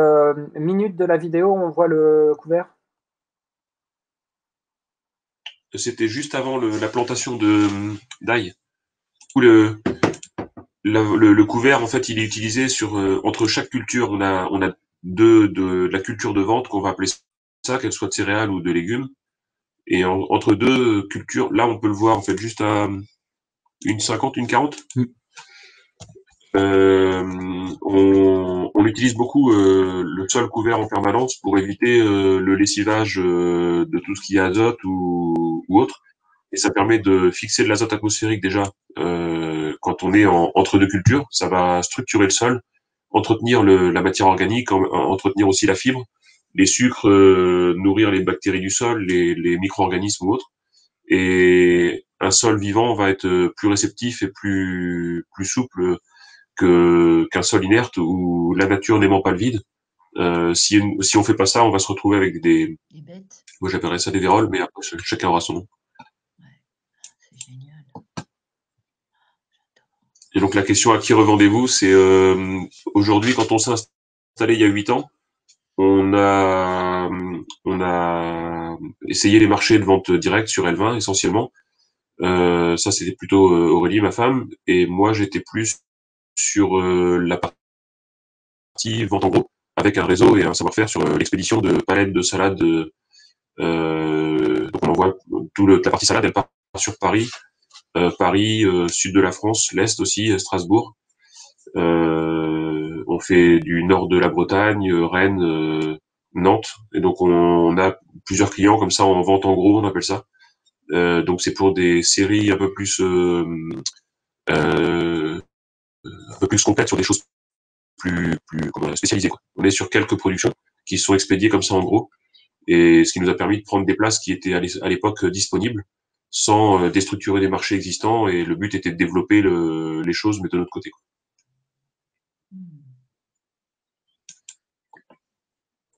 minute de la vidéo on voit le couvert? C'était juste avant la plantation d'ail. Où le couvert, en fait, il est utilisé sur entre chaque culture. On a de la culture de vente qu'on va appeler ça, qu'elle soit de céréales ou de légumes. Et entre deux cultures, là, on peut le voir en fait juste à une 50, une 40. On utilise beaucoup le sol couvert en permanence pour éviter le lessivage de tout ce qui est azote ou autre. Et ça permet de fixer de l'azote atmosphérique déjà quand on est entre deux cultures. Ça va structurer le sol, entretenir la matière organique, entretenir aussi la fibre, les sucres, nourrir les bactéries du sol, les micro-organismes ou autres. Et un sol vivant va être plus réceptif et plus souple qu'un sol inerte où la nature n'aimant pas le vide. Si on fait pas ça, on va se retrouver avec des bêtes. Moi j'appellerais ça des vérolles, mais après chacun aura son nom. C'est génial. Et donc la question à qui revendez-vous, c'est aujourd'hui quand on s'est installé il y a 8 ans, on a essayé les marchés de vente directe sur L20 essentiellement. Ça c'était plutôt Aurélie, ma femme, et moi j'étais plus sur la partie vente en gros, avec un réseau et un savoir-faire sur l'expédition de palettes de salade. Donc on envoie la partie salade, elle part sur Paris, sud de la France, l'est aussi, Strasbourg. On fait du nord de la Bretagne, Rennes, Nantes, et donc on a plusieurs clients comme ça en vente en gros, on appelle ça. Donc c'est pour des séries un peu plus complètes sur des choses plus spécialisées, quoi. On est sur quelques productions qui sont expédiées comme ça en gros, et ce qui nous a permis de prendre des places qui étaient à l'époque disponibles sans déstructurer des marchés existants, et le but était de développer les choses mais de notre côté, quoi.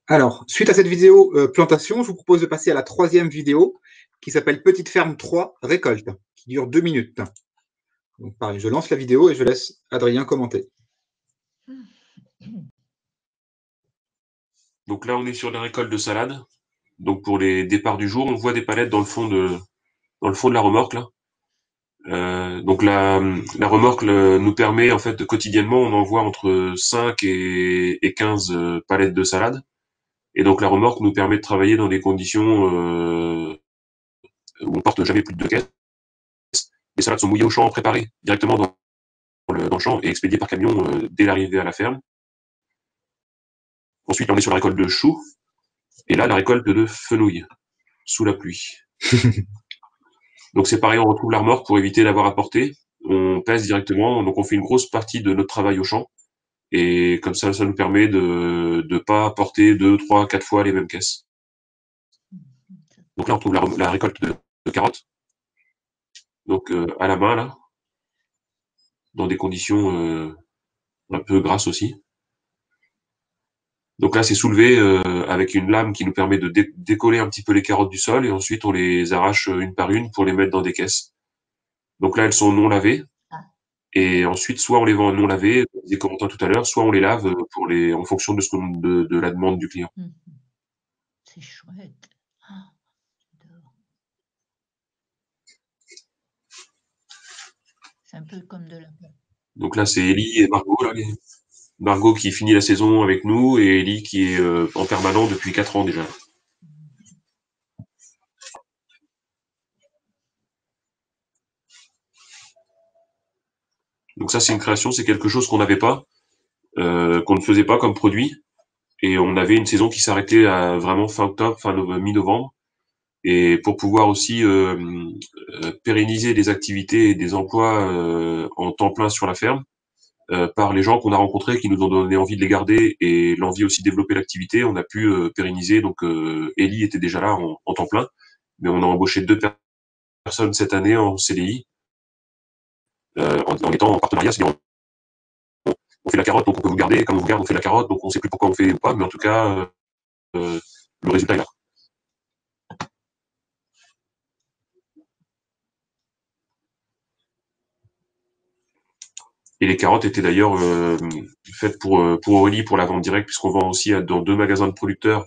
Alors, suite à cette vidéo plantation, je vous propose de passer à la 3e vidéo qui s'appelle Petite ferme 3 récolte, qui dure 2 minutes. Donc pareil, je lance la vidéo et je laisse Adrien commenter. Donc là, on est sur la récolte de salade. Donc pour les départs du jour, on voit des palettes dans le fond de la remorque là. Donc la remorque nous permet en fait quotidiennement, on envoie entre 5 et 15 palettes de salade. Et donc la remorque nous permet de travailler dans des conditions où on porte jamais plus de 2 caisses. Les salades sont mouillées au champ, préparées directement dans le champ et expédiées par camion dès l'arrivée à la ferme. Ensuite, on est sur la récolte de choux. Et là, la récolte de fenouil, sous la pluie. Donc c'est pareil, on retrouve la remorque pour éviter d'avoir à porter. On pèse directement, donc on fait une grosse partie de notre travail au champ. Et comme ça nous permet de pas porter 2, 3, 4 fois les mêmes caisses. Donc là, on trouve la récolte de carottes. Donc à la main, là, dans des conditions un peu grasses aussi. Donc là, c'est soulevé avec une lame qui nous permet de décoller un petit peu les carottes du sol et ensuite on les arrache une par une pour les mettre dans des caisses. Donc là, elles sont non lavées et ensuite soit on les vend non lavées, comme disait Corentin tout à l'heure, soit on les lave en fonction de la demande du client. C'est chouette. Ah, j'adore. C'est un peu comme de la pâte. Donc là, c'est Ellie et Margot, là, Margot qui finit la saison avec nous et Ellie qui est en permanent depuis 4 ans déjà. Donc ça, c'est une création, c'est quelque chose qu'on n'avait pas, qu'on ne faisait pas comme produit. Et on avait une saison qui s'arrêtait à vraiment fin octobre, mi-novembre. Et pour pouvoir aussi pérenniser des activités et des emplois en temps plein sur la ferme, par les gens qu'on a rencontrés, qui nous ont donné envie de les garder et l'envie aussi de développer l'activité, on a pu pérenniser. Donc Ellie était déjà là en temps plein, mais on a embauché 2 personnes cette année en CDI, en étant en partenariat, c'est-à-dire on fait la carotte, donc on peut vous garder, et comme on vous garde, on fait la carotte, donc on ne sait plus pourquoi on fait ou pas, mais en tout cas, le résultat est là. Et les carottes étaient d'ailleurs faites pour Aurélie, pour la vente directe, puisqu'on vend aussi dans 2 magasins de producteurs,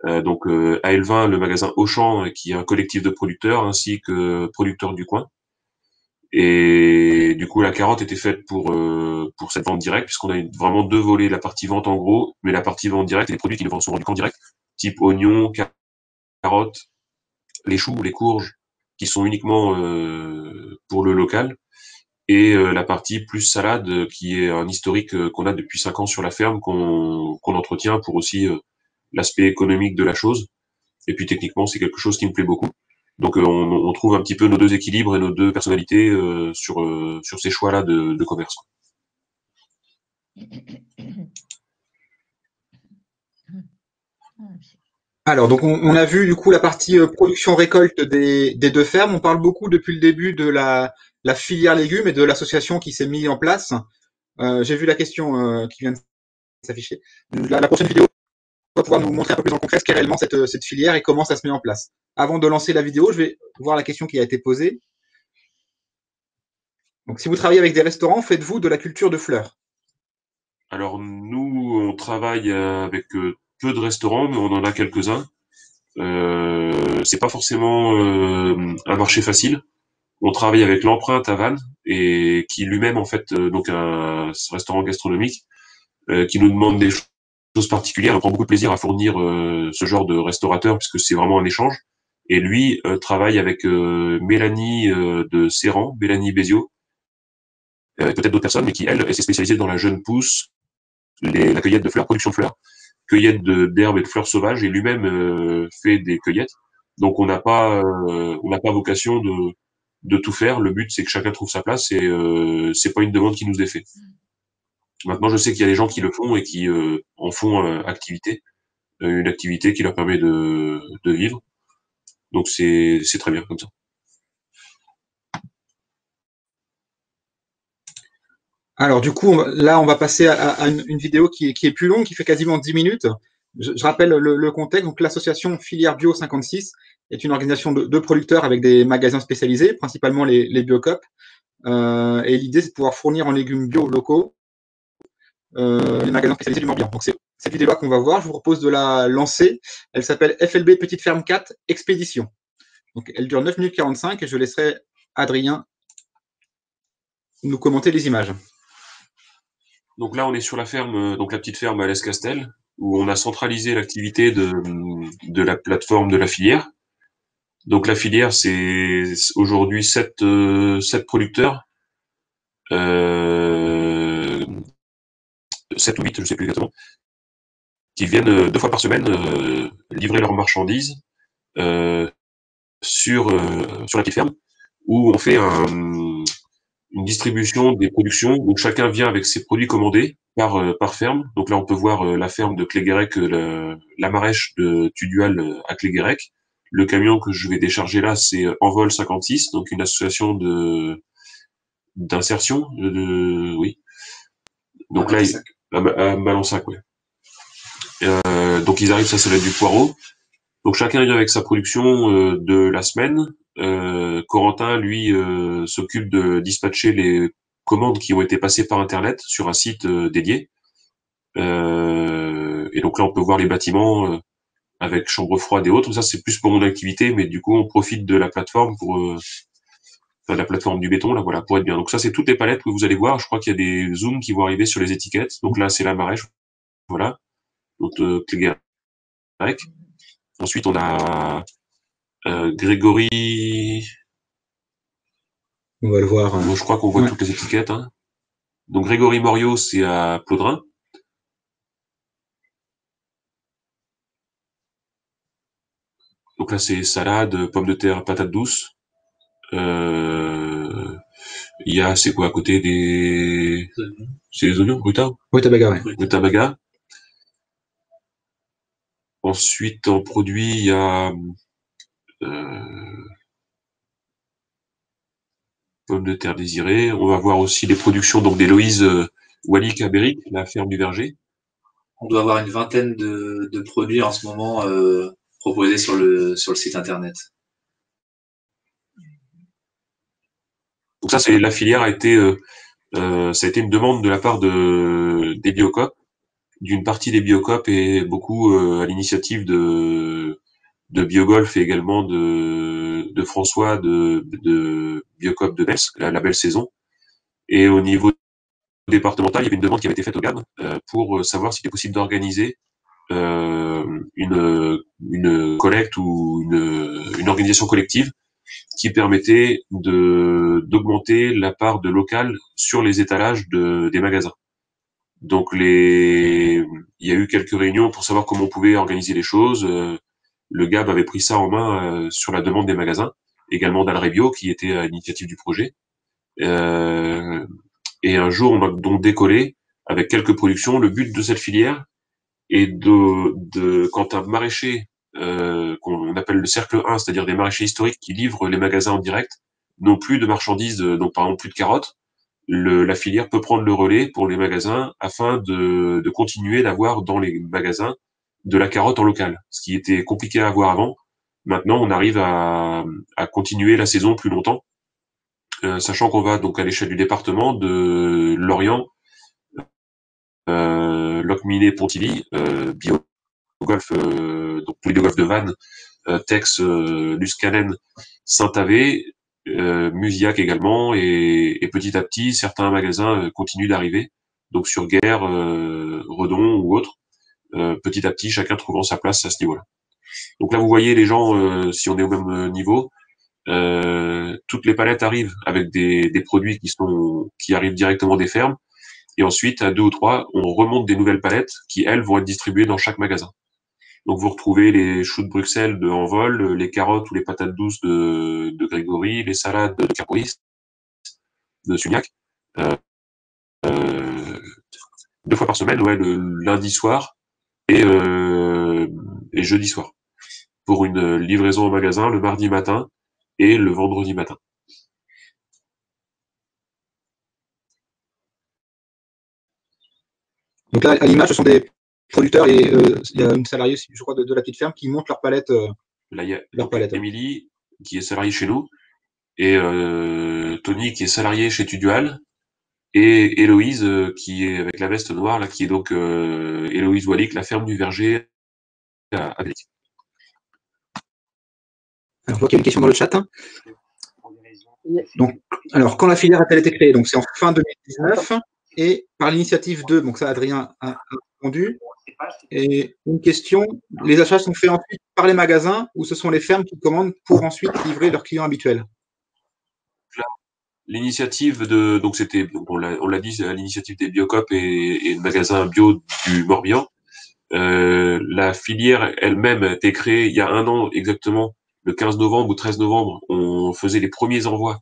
donc à Elvin, le magasin Auchan, qui est un collectif de producteurs, ainsi que Producteurs du Coin. Et du coup, la carotte était faite pour cette vente directe, puisqu'on a vraiment 2 volets, la partie vente en gros, mais la partie vente directe et les produits qui sont vendus en direct, type oignons, carottes, les choux, les courges, qui sont uniquement pour le local, et la partie plus salade, qui est un historique qu'on a depuis 5 ans sur la ferme, qu'on entretient pour aussi l'aspect économique de la chose. Et puis techniquement, c'est quelque chose qui me plaît beaucoup. Donc on trouve un petit peu nos 2 équilibres et nos 2 personnalités sur ces choix-là de commerce. Alors, donc on a vu du coup la partie production-récolte des 2 fermes. On parle beaucoup depuis le début de la filière légumes et de l'association qui s'est mise en place. J'ai vu la question qui vient de s'afficher. La prochaine vidéo va pouvoir nous montrer un peu plus en concret ce qu'est réellement cette filière et comment ça se met en place. Avant de lancer la vidéo, je vais voir la question qui a été posée. Donc, si vous travaillez avec des restaurants, faites-vous de la culture de fleurs? Alors nous, on travaille avec peu de restaurants, mais on en a quelques-uns. C'est pas forcément un marché facile. On travaille avec l'Empreinte à Vannes, et qui lui-même en fait donc un restaurant gastronomique qui nous demande des choses particulières. On prend beaucoup de plaisir à fournir ce genre de restaurateur, puisque c'est vraiment un échange. Et lui travaille avec Mélanie de Serran, Mélanie Béziot, peut-être d'autres personnes, mais qui elle s'est spécialisée dans la jeune pousse, la cueillette de fleurs, production de fleurs, cueillette d'herbes et de fleurs sauvages, et lui-même fait des cueillettes. Donc on n'a pas vocation de tout faire. Le but, c'est que chacun trouve sa place, et c'est pas une demande qui nous est faite. Maintenant, je sais qu'il y a des gens qui le font et qui en font activité, une activité qui leur permet de vivre. Donc c'est très bien comme ça. Alors du coup, là, on va passer à une vidéo qui est plus longue, qui fait quasiment 10 minutes. Je rappelle le contexte. Donc l'association Filière Bio 56 est une organisation de producteurs avec des magasins spécialisés, principalement les Biocoop. Et l'idée, c'est de pouvoir fournir en légumes bio locaux les magasins spécialisés du Morbihan. Donc c'est cette vidéo-là qu'on va voir. Je vous propose de la lancer. Elle s'appelle FLB Petite Ferme 4 Expédition. Donc elle dure 9 minutes 45 et je laisserai Adrien nous commenter les images. Donc là, on est sur la ferme, donc la petite ferme à l'Escastel, où on a centralisé l'activité de la plateforme de la filière. Donc la filière, c'est aujourd'hui 7 producteurs, 7 ou 8, je ne sais plus exactement, qui viennent 2 fois par semaine livrer leurs marchandises sur la petite ferme où on fait une distribution des productions. Donc chacun vient avec ses produits commandés par ferme. Donc là, on peut voir la ferme de Cléguérec, la Marèche de Tudual à Cléguérec. Le camion que je vais décharger là, c'est Envol 56, donc une association d'insertion, oui. Donc là, à Malensac, ouais. Donc ils arrivent, ça doit être du poireau. Donc chacun vient avec sa production de la semaine. Corentin, lui, s'occupe de dispatcher les commandes qui ont été passées par Internet sur un site dédié. Et donc là, on peut voir les bâtiments avec chambre froide et autres. Ça, c'est plus pour mon activité, mais du coup, on profite de la plateforme la plateforme du béton, là, voilà, pour être bien. Donc ça, c'est toutes les palettes que vous allez voir. Je crois qu'il y a des zooms qui vont arriver sur les étiquettes. Donc là, c'est la Marèche, voilà. Donc Cléguérec. Ensuite, on a Grégory. On va le voir. Moi, je crois qu'on voit toutes les étiquettes. Hein. Donc Grégory Morio, c'est à Plodrin. Donc là, c'est salade, pommes de terre, patates douces. Il y a, c'est quoi à côté des... C'est les oignons, rutabaga, ouais. Rutabaga. Ensuite, en produit, il y a pommes de terre désirées. On va voir aussi les productions donc d'Héloïse Walik à Béric, la ferme du verger. On doit avoir une vingtaine de produits en ce moment proposés sur le site internet. Donc ça, c'est la filière a été, ça a été une demande de la part des Biocoop, d'une partie des Biocoop et beaucoup à l'initiative de Biogolf et également de François de Biocoop de Bels, la belle saison. Et au niveau départemental, il y avait une demande qui avait été faite au GAB pour savoir s'il était possible d'organiser une collecte ou une organisation collective qui permettait d'augmenter la part de local sur les étalages des magasins. Donc il y a eu quelques réunions pour savoir comment on pouvait organiser les choses. Le GAB avait pris ça en main sur la demande des magasins, également d'Alrebio qui était à l'initiative du projet. Et un jour, on a donc décollé avec quelques productions. Le but de cette filière est quand un maraîcher qu'on appelle le cercle 1, c'est-à-dire des maraîchers historiques qui livrent les magasins en direct, n'ont plus de marchandises, donc par exemple plus de carottes, la filière peut prendre le relais pour les magasins afin de continuer d'avoir dans les magasins de la carotte en local, ce qui était compliqué à avoir avant. Maintenant, on arrive à continuer la saison plus longtemps, sachant qu'on va donc à l'échelle du département de Lorient, Locminé, Pontivy, Biogolf, donc Biogolf de Vannes, Tex, Luscanen, Saint-Avé, Musiac également, et petit à petit, certains magasins continuent d'arriver, donc sur Guerre, Redon ou autres, petit à petit, chacun trouvant sa place à ce niveau-là. Donc là, vous voyez les gens, si on est au même niveau, toutes les palettes arrivent avec des produits qui arrivent directement des fermes, et ensuite, à 2 ou 3, on remonte des nouvelles palettes qui, elles, vont être distribuées dans chaque magasin. Donc vous retrouvez les choux de Bruxelles de Envol, les carottes ou les patates douces de Grégory, les salades de Carpoïs, de Sugnac. 2 fois par semaine, ouais, le lundi soir et jeudi soir. Pour une livraison au magasin le mardi matin et le vendredi matin. Donc là, à l'image, ce sont des producteurs et il y a une salariée, je crois, de la petite ferme qui monte leur palette. Là, il y a leur palette. Émilie, qui est salariée chez nous, et Tony, qui est salarié chez Tudual, et Héloïse, qui est avec la veste noire, là, qui est donc Héloïse Walik, la ferme du verger à Belgique. Alors, je vois qu'il y a une question dans le chat. Hein. Donc, alors, quand la filière a-t-elle été créée? Donc, c'est en fin 2019. Et par l'initiative 2, donc ça, Adrien a répondu. Et une question, les achats sont faits ensuite par les magasins ou ce sont les fermes qui commandent pour ensuite livrer leurs clients habituels? L'initiative donc c'était, on l'a dit, à l'initiative des Biocoop et le magasin bio du Morbihan. La filière elle-même a été créée il y a 1 an exactement le 15 novembre ou 13 novembre, on faisait les premiers envois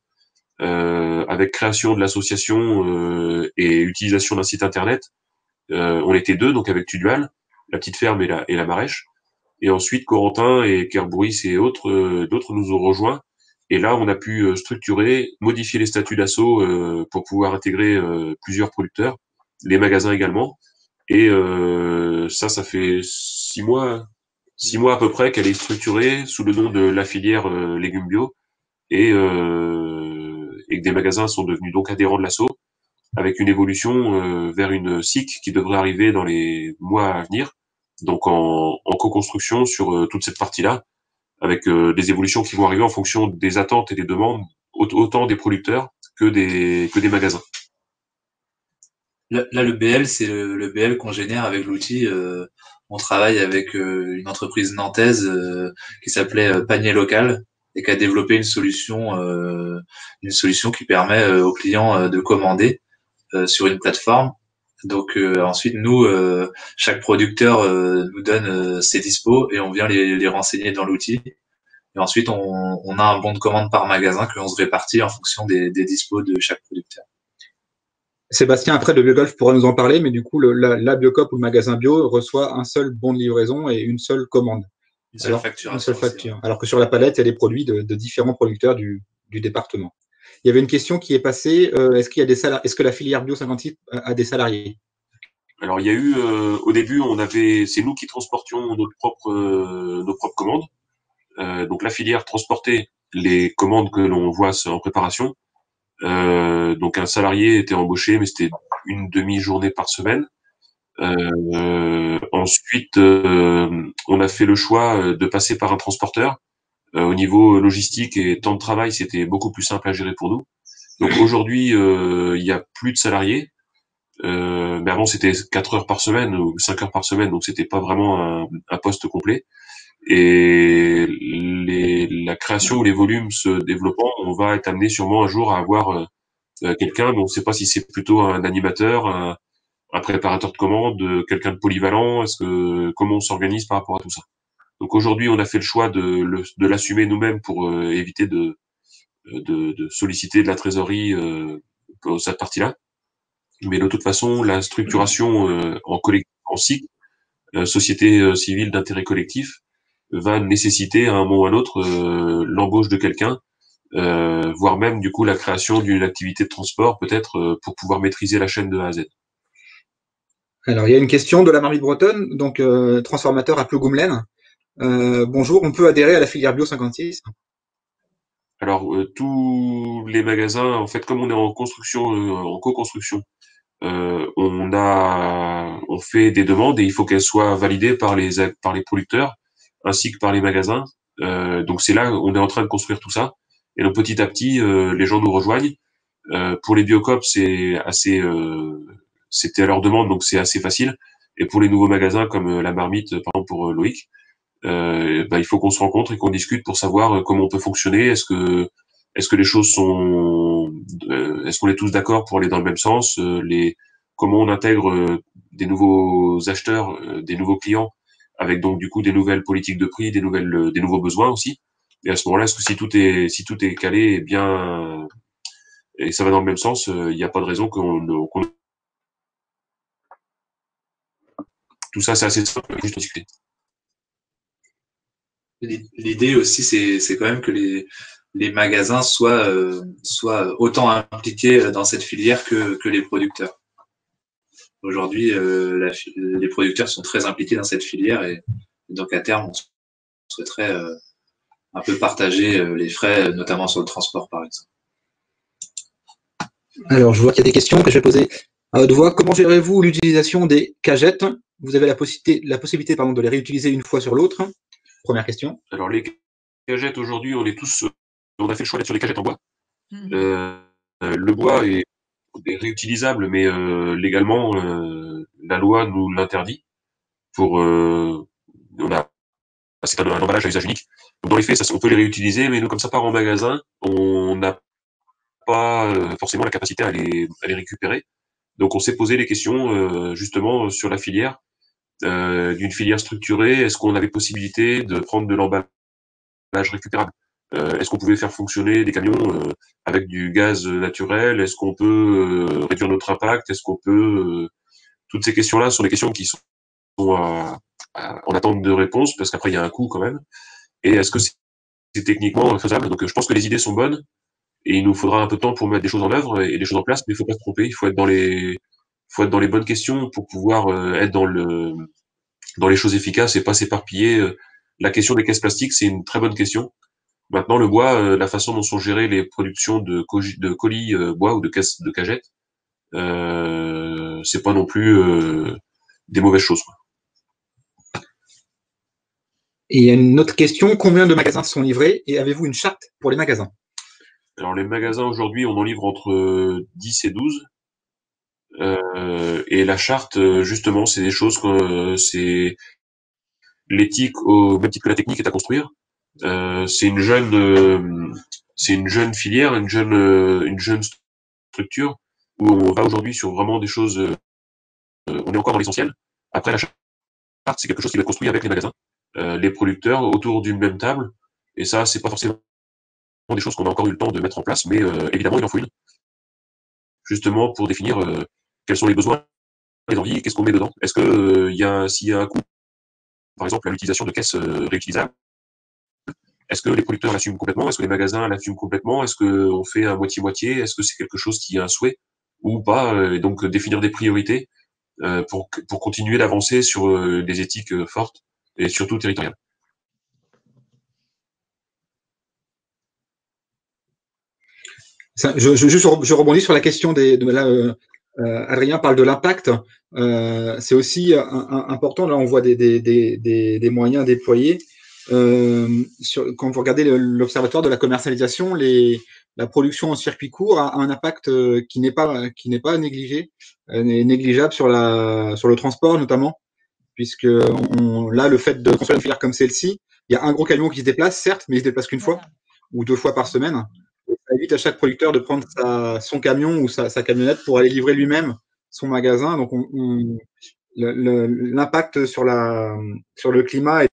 avec création de l'association et utilisation d'un site internet. On était 2, donc avec Tudual, la petite ferme et la Marèche. Et ensuite, Corentin et Kerbourris et d'autres nous ont rejoints. Et là, on a pu structurer, modifier les statuts d'assaut pour pouvoir intégrer plusieurs producteurs, les magasins également. Et ça fait 6 mois à peu près qu'elle est structurée sous le nom de la filière légumes bio et que des magasins sont devenus donc adhérents de l'assaut avec une évolution vers une SIC qui devrait arriver dans les mois à venir, donc en co-construction sur toute cette partie-là, avec des évolutions qui vont arriver en fonction des attentes et des demandes, autant des producteurs que des magasins. Là, le BL, c'est le BL qu'on génère avec l'outil. On travaille avec une entreprise nantaise qui s'appelait Panier Local et qui a développé une solution qui permet aux clients de commander sur une plateforme. Donc ensuite, nous, chaque producteur nous donne ses dispos et on vient les renseigner dans l'outil. Et ensuite, on a un bon de commande par magasin que l'on se répartit en fonction des dispos de chaque producteur. Sébastien, après, le Biogolf pourra nous en parler, mais du coup, la Biocop ou le magasin bio reçoit un seul bon de livraison et une seule commande. Une seule facturation. Une seule facture. Alors que sur la palette, il y a des produits de différents producteurs du département. Il y avait une question qui est passée. Est-ce que la filière Bio 56 a des salariés? Alors, il y a eu, au début, c'est nous qui transportions nos propres commandes. Donc, la filière transportait les commandes que l'on voit en préparation. Donc, un salarié était embauché, mais c'était une demi-journée par semaine. Ensuite, on a fait le choix de passer par un transporteur. Au niveau logistique et temps de travail, c'était beaucoup plus simple à gérer pour nous. Donc aujourd'hui, il y a plus de salariés. Mais avant, c'était 4 heures par semaine ou 5 heures par semaine, donc c'était pas vraiment un poste complet. Et la création ou les volumes se développant, on va être amené sûrement un jour à avoir quelqu'un, mais on ne sait pas si c'est plutôt un animateur, un préparateur de commandes, quelqu'un de polyvalent. Comment on s'organise par rapport à tout ça? Donc aujourd'hui, on a fait le choix de l'assumer nous-mêmes pour éviter de solliciter de la trésorerie pour cette partie-là. Mais de toute façon, la structuration en SIC, société civile d'intérêt collectif, va nécessiter à un moment ou à un autre l'embauche de quelqu'un, voire même du coup la création d'une activité de transport peut-être pour pouvoir maîtriser la chaîne de A à Z. Alors, il y a une question de la Marmite Bretonne, donc transformateur à Plougoumelaine. Bonjour, on peut adhérer à la filière Bio 56? Alors, tous les magasins, en fait, comme on est en construction, en co-construction, on fait des demandes et il faut qu'elles soient validées par les producteurs ainsi que par les magasins. Donc c'est là on est en train de construire tout ça. Et donc petit à petit, les gens nous rejoignent. Pour les Biocop, c'était à leur demande, donc c'est assez facile. Et pour les nouveaux magasins comme la Marmite, par exemple pour Loïc, il faut qu'on se rencontre et qu'on discute pour savoir comment on peut fonctionner. Est-ce que les choses sont, est-ce qu'on est tous d'accord pour aller dans le même sens, comment on intègre des nouveaux acheteurs, des nouveaux clients, avec donc du coup des nouvelles politiques de prix, des nouveaux besoins aussi. Et à ce moment-là, est-ce que si tout est calé et bien et ça va dans le même sens, il n'y a pas de raison tout ça c'est assez simple, juste discuter. L'idée aussi, c'est quand même que les magasins soient autant impliqués dans cette filière que les producteurs. Aujourd'hui, les producteurs sont très impliqués dans cette filière et donc à terme, on souhaiterait un peu partager les frais, notamment sur le transport, par exemple. Alors, je vois qu'il y a des questions que je vais poser à haute voix. Comment gérez-vous l'utilisation des cagettes? Vous avez la possibilité de les réutiliser une fois sur l'autre. Première question. Alors, les cagettes, aujourd'hui, on a fait le choix d'être sur des cagettes en bois. Le bois est réutilisable, mais légalement, la loi nous l'interdit. C'est un emballage à usage unique. Donc, dans les faits, on peut les réutiliser, mais nous, comme ça part en magasin, on n'a pas forcément la capacité à les récupérer. Donc, on s'est posé des questions justement sur la filière, d'une filière structurée. Est-ce qu'on avait possibilité de prendre de l'emballage récupérable. Est-ce qu'on pouvait faire fonctionner des camions avec du gaz naturel? Est-ce qu'on peut réduire notre impact? Est-ce qu'on peut toutes ces questions-là sont des questions qui sont en attente de réponse, parce qu'après il y a un coût quand même. Et est-ce que c'est techniquement faisable? Donc je pense que les idées sont bonnes, et il nous faudra un peu de temps pour mettre des choses en œuvre et des choses en place, mais il faut pas se tromper. Il faut être dans les bonnes questions pour pouvoir être dans les choses efficaces et pas s'éparpiller. La question des caisses plastiques, c'est une très bonne question. Maintenant, le bois, la façon dont sont gérées les productions de colis bois ou de caisses de cagettes, c'est pas non plus des mauvaises choses, quoi. Et il y a une autre question, combien de magasins sont livrés et avez-vous une charte pour les magasins? Alors les magasins aujourd'hui, on en livre entre 10 et 12. Et la charte, justement, c'est des choses que c'est l'éthique au même titre que la technique est à construire. C'est une jeune filière, une jeune structure où on va aujourd'hui sur vraiment des choses. On est encore dans l'essentiel. Après la charte, c'est quelque chose qui va être construit avec les magasins, les producteurs autour d'une même table. Et ça, c'est pas forcément des choses qu'on a encore eu le temps de mettre en place, mais évidemment, il en faut une, justement pour définir quels sont les besoins, les envies, et qu'est-ce qu'on met dedans. Est-ce que s'il y a un coût, par exemple, à l'utilisation de caisses réutilisables, est-ce que les producteurs l'assument complètement? Est-ce que les magasins l'assument complètement? Est-ce qu'on fait un moitié-moitié? Est-ce que c'est quelque chose qui est un souhait ou pas? Et donc définir des priorités pour continuer d'avancer sur des éthiques fortes et surtout territoriales. Je rebondis sur la question Adrien parle de l'impact. C'est aussi important. Là, on voit des moyens déployés. Quand vous regardez l'observatoire de la commercialisation, la production en circuit court a un impact qui n'est pas négligeable sur le transport notamment, puisque là, le fait de construire une filière comme celle-ci, il y a un gros camion qui se déplace, certes, mais il se déplace qu'une fois ou 2 fois par semaine. Ça évite à chaque producteur de prendre son camion ou sa camionnette pour aller livrer lui-même son magasin. Donc, l'impact sur le climat et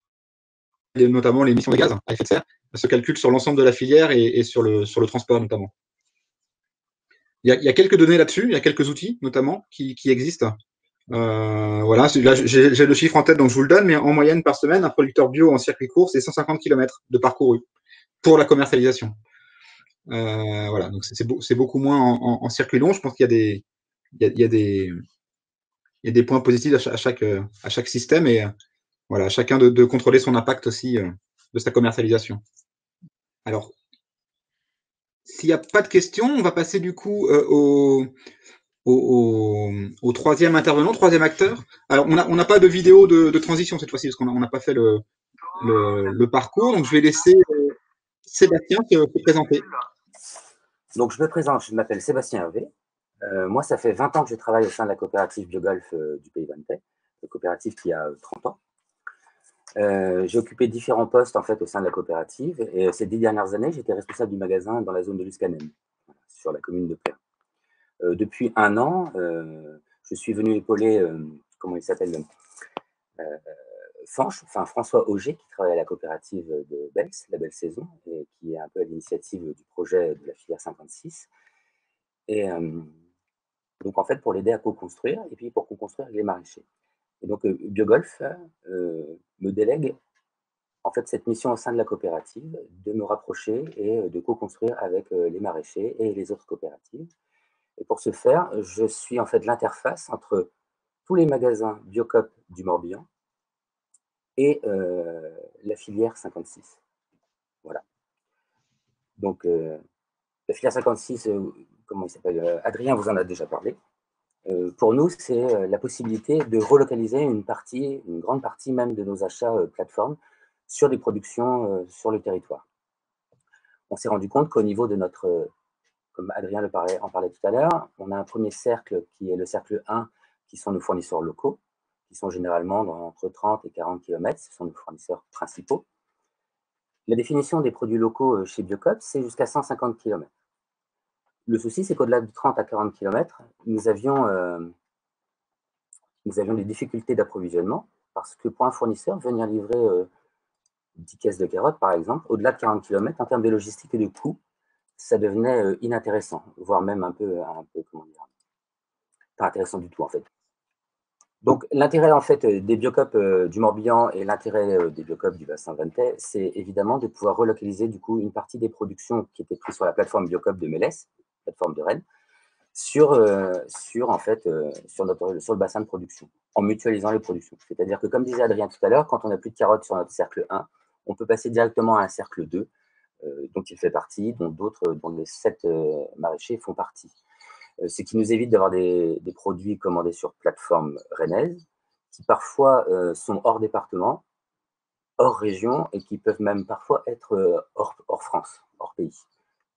notamment l'émission de gaz à effet de serre se calcule sur l'ensemble de la filière et sur le transport notamment. Il y a quelques données là-dessus, il y a quelques outils notamment qui existent. Voilà, là j'ai le chiffre en tête donc je vous le donne, mais en moyenne par semaine, un producteur bio en circuit court, c'est 150 km de parcouru pour la commercialisation. Voilà, donc c'est beaucoup moins en circuit long. Je pense qu'il y a des points positifs à chaque système et voilà, chacun de contrôler son impact aussi de sa commercialisation. Alors, s'il n'y a pas de questions, on va passer du coup au troisième intervenant, troisième acteur. Alors, on n'a pas de vidéo de transition cette fois-ci parce qu'on n'a pas fait le parcours. Donc, je vais laisser Sébastien se présenter. Donc, je me présente, je m'appelle Sébastien Hervé. Moi, ça fait 20 ans que je travaille au sein de la coopérative Biogolf du Pays Vantais, une coopérative qui a 30 ans. J'ai occupé différents postes en fait au sein de la coopérative et ces 10 dernières années, j'étais responsable du magasin dans la zone de Luscanem, sur la commune de Plérin. Depuis 1 an, je suis venu épauler, comment il s'appelle, François Auger, qui travaille à la coopérative de Bels, la Belle Saison, et qui est un peu à l'initiative du projet de la filière 56. Et donc en fait pour l'aider à co-construire et puis pour co-construire les maraîchers. Et donc Biogolf me délègue en fait cette mission au sein de la coopérative de me rapprocher et de co-construire avec les maraîchers et les autres coopératives. Et pour ce faire, je suis en fait l'interface entre tous les magasins Biocoop du Morbihan et la filière 56. Voilà. Donc la filière 56, comment il s'appelle, Adrien vous en a déjà parlé. Pour nous, c'est la possibilité de relocaliser une grande partie même de nos achats plateformes sur des productions sur le territoire. On s'est rendu compte qu'au niveau de notre, comme Adrien en parlait tout à l'heure, on a un premier cercle qui est le cercle 1, qui sont nos fournisseurs locaux, qui sont généralement entre 30 et 40 km, ce sont nos fournisseurs principaux. La définition des produits locaux chez Biocoop, c'est jusqu'à 150 km. Le souci, c'est qu'au-delà de 30 à 40 km, nous avions des difficultés d'approvisionnement parce que pour un fournisseur, venir livrer 10 caisses de carottes, par exemple, au-delà de 40 km, en termes de logistique et de coût, ça devenait inintéressant, voire même un peu, comment dire, pas intéressant du tout, en fait. Donc, l'intérêt, en fait, des Biocoop du Morbihan et l'intérêt des Biocoop du bassin Ventais, c'est évidemment de pouvoir relocaliser, du coup, une partie des productions qui étaient prises sur la plateforme Biocoop de Mélès, plateforme de Rennes, en fait, sur le bassin de production, en mutualisant les productions. C'est-à-dire que, comme disait Adrien tout à l'heure, quand on n'a plus de carottes sur notre cercle 1, on peut passer directement à un cercle 2, dont il fait partie, dont les 7 maraîchers font partie. Ce qui nous évite d'avoir des produits commandés sur plateforme rennaise, qui parfois sont hors département, hors région, et qui peuvent même parfois être hors France, hors pays.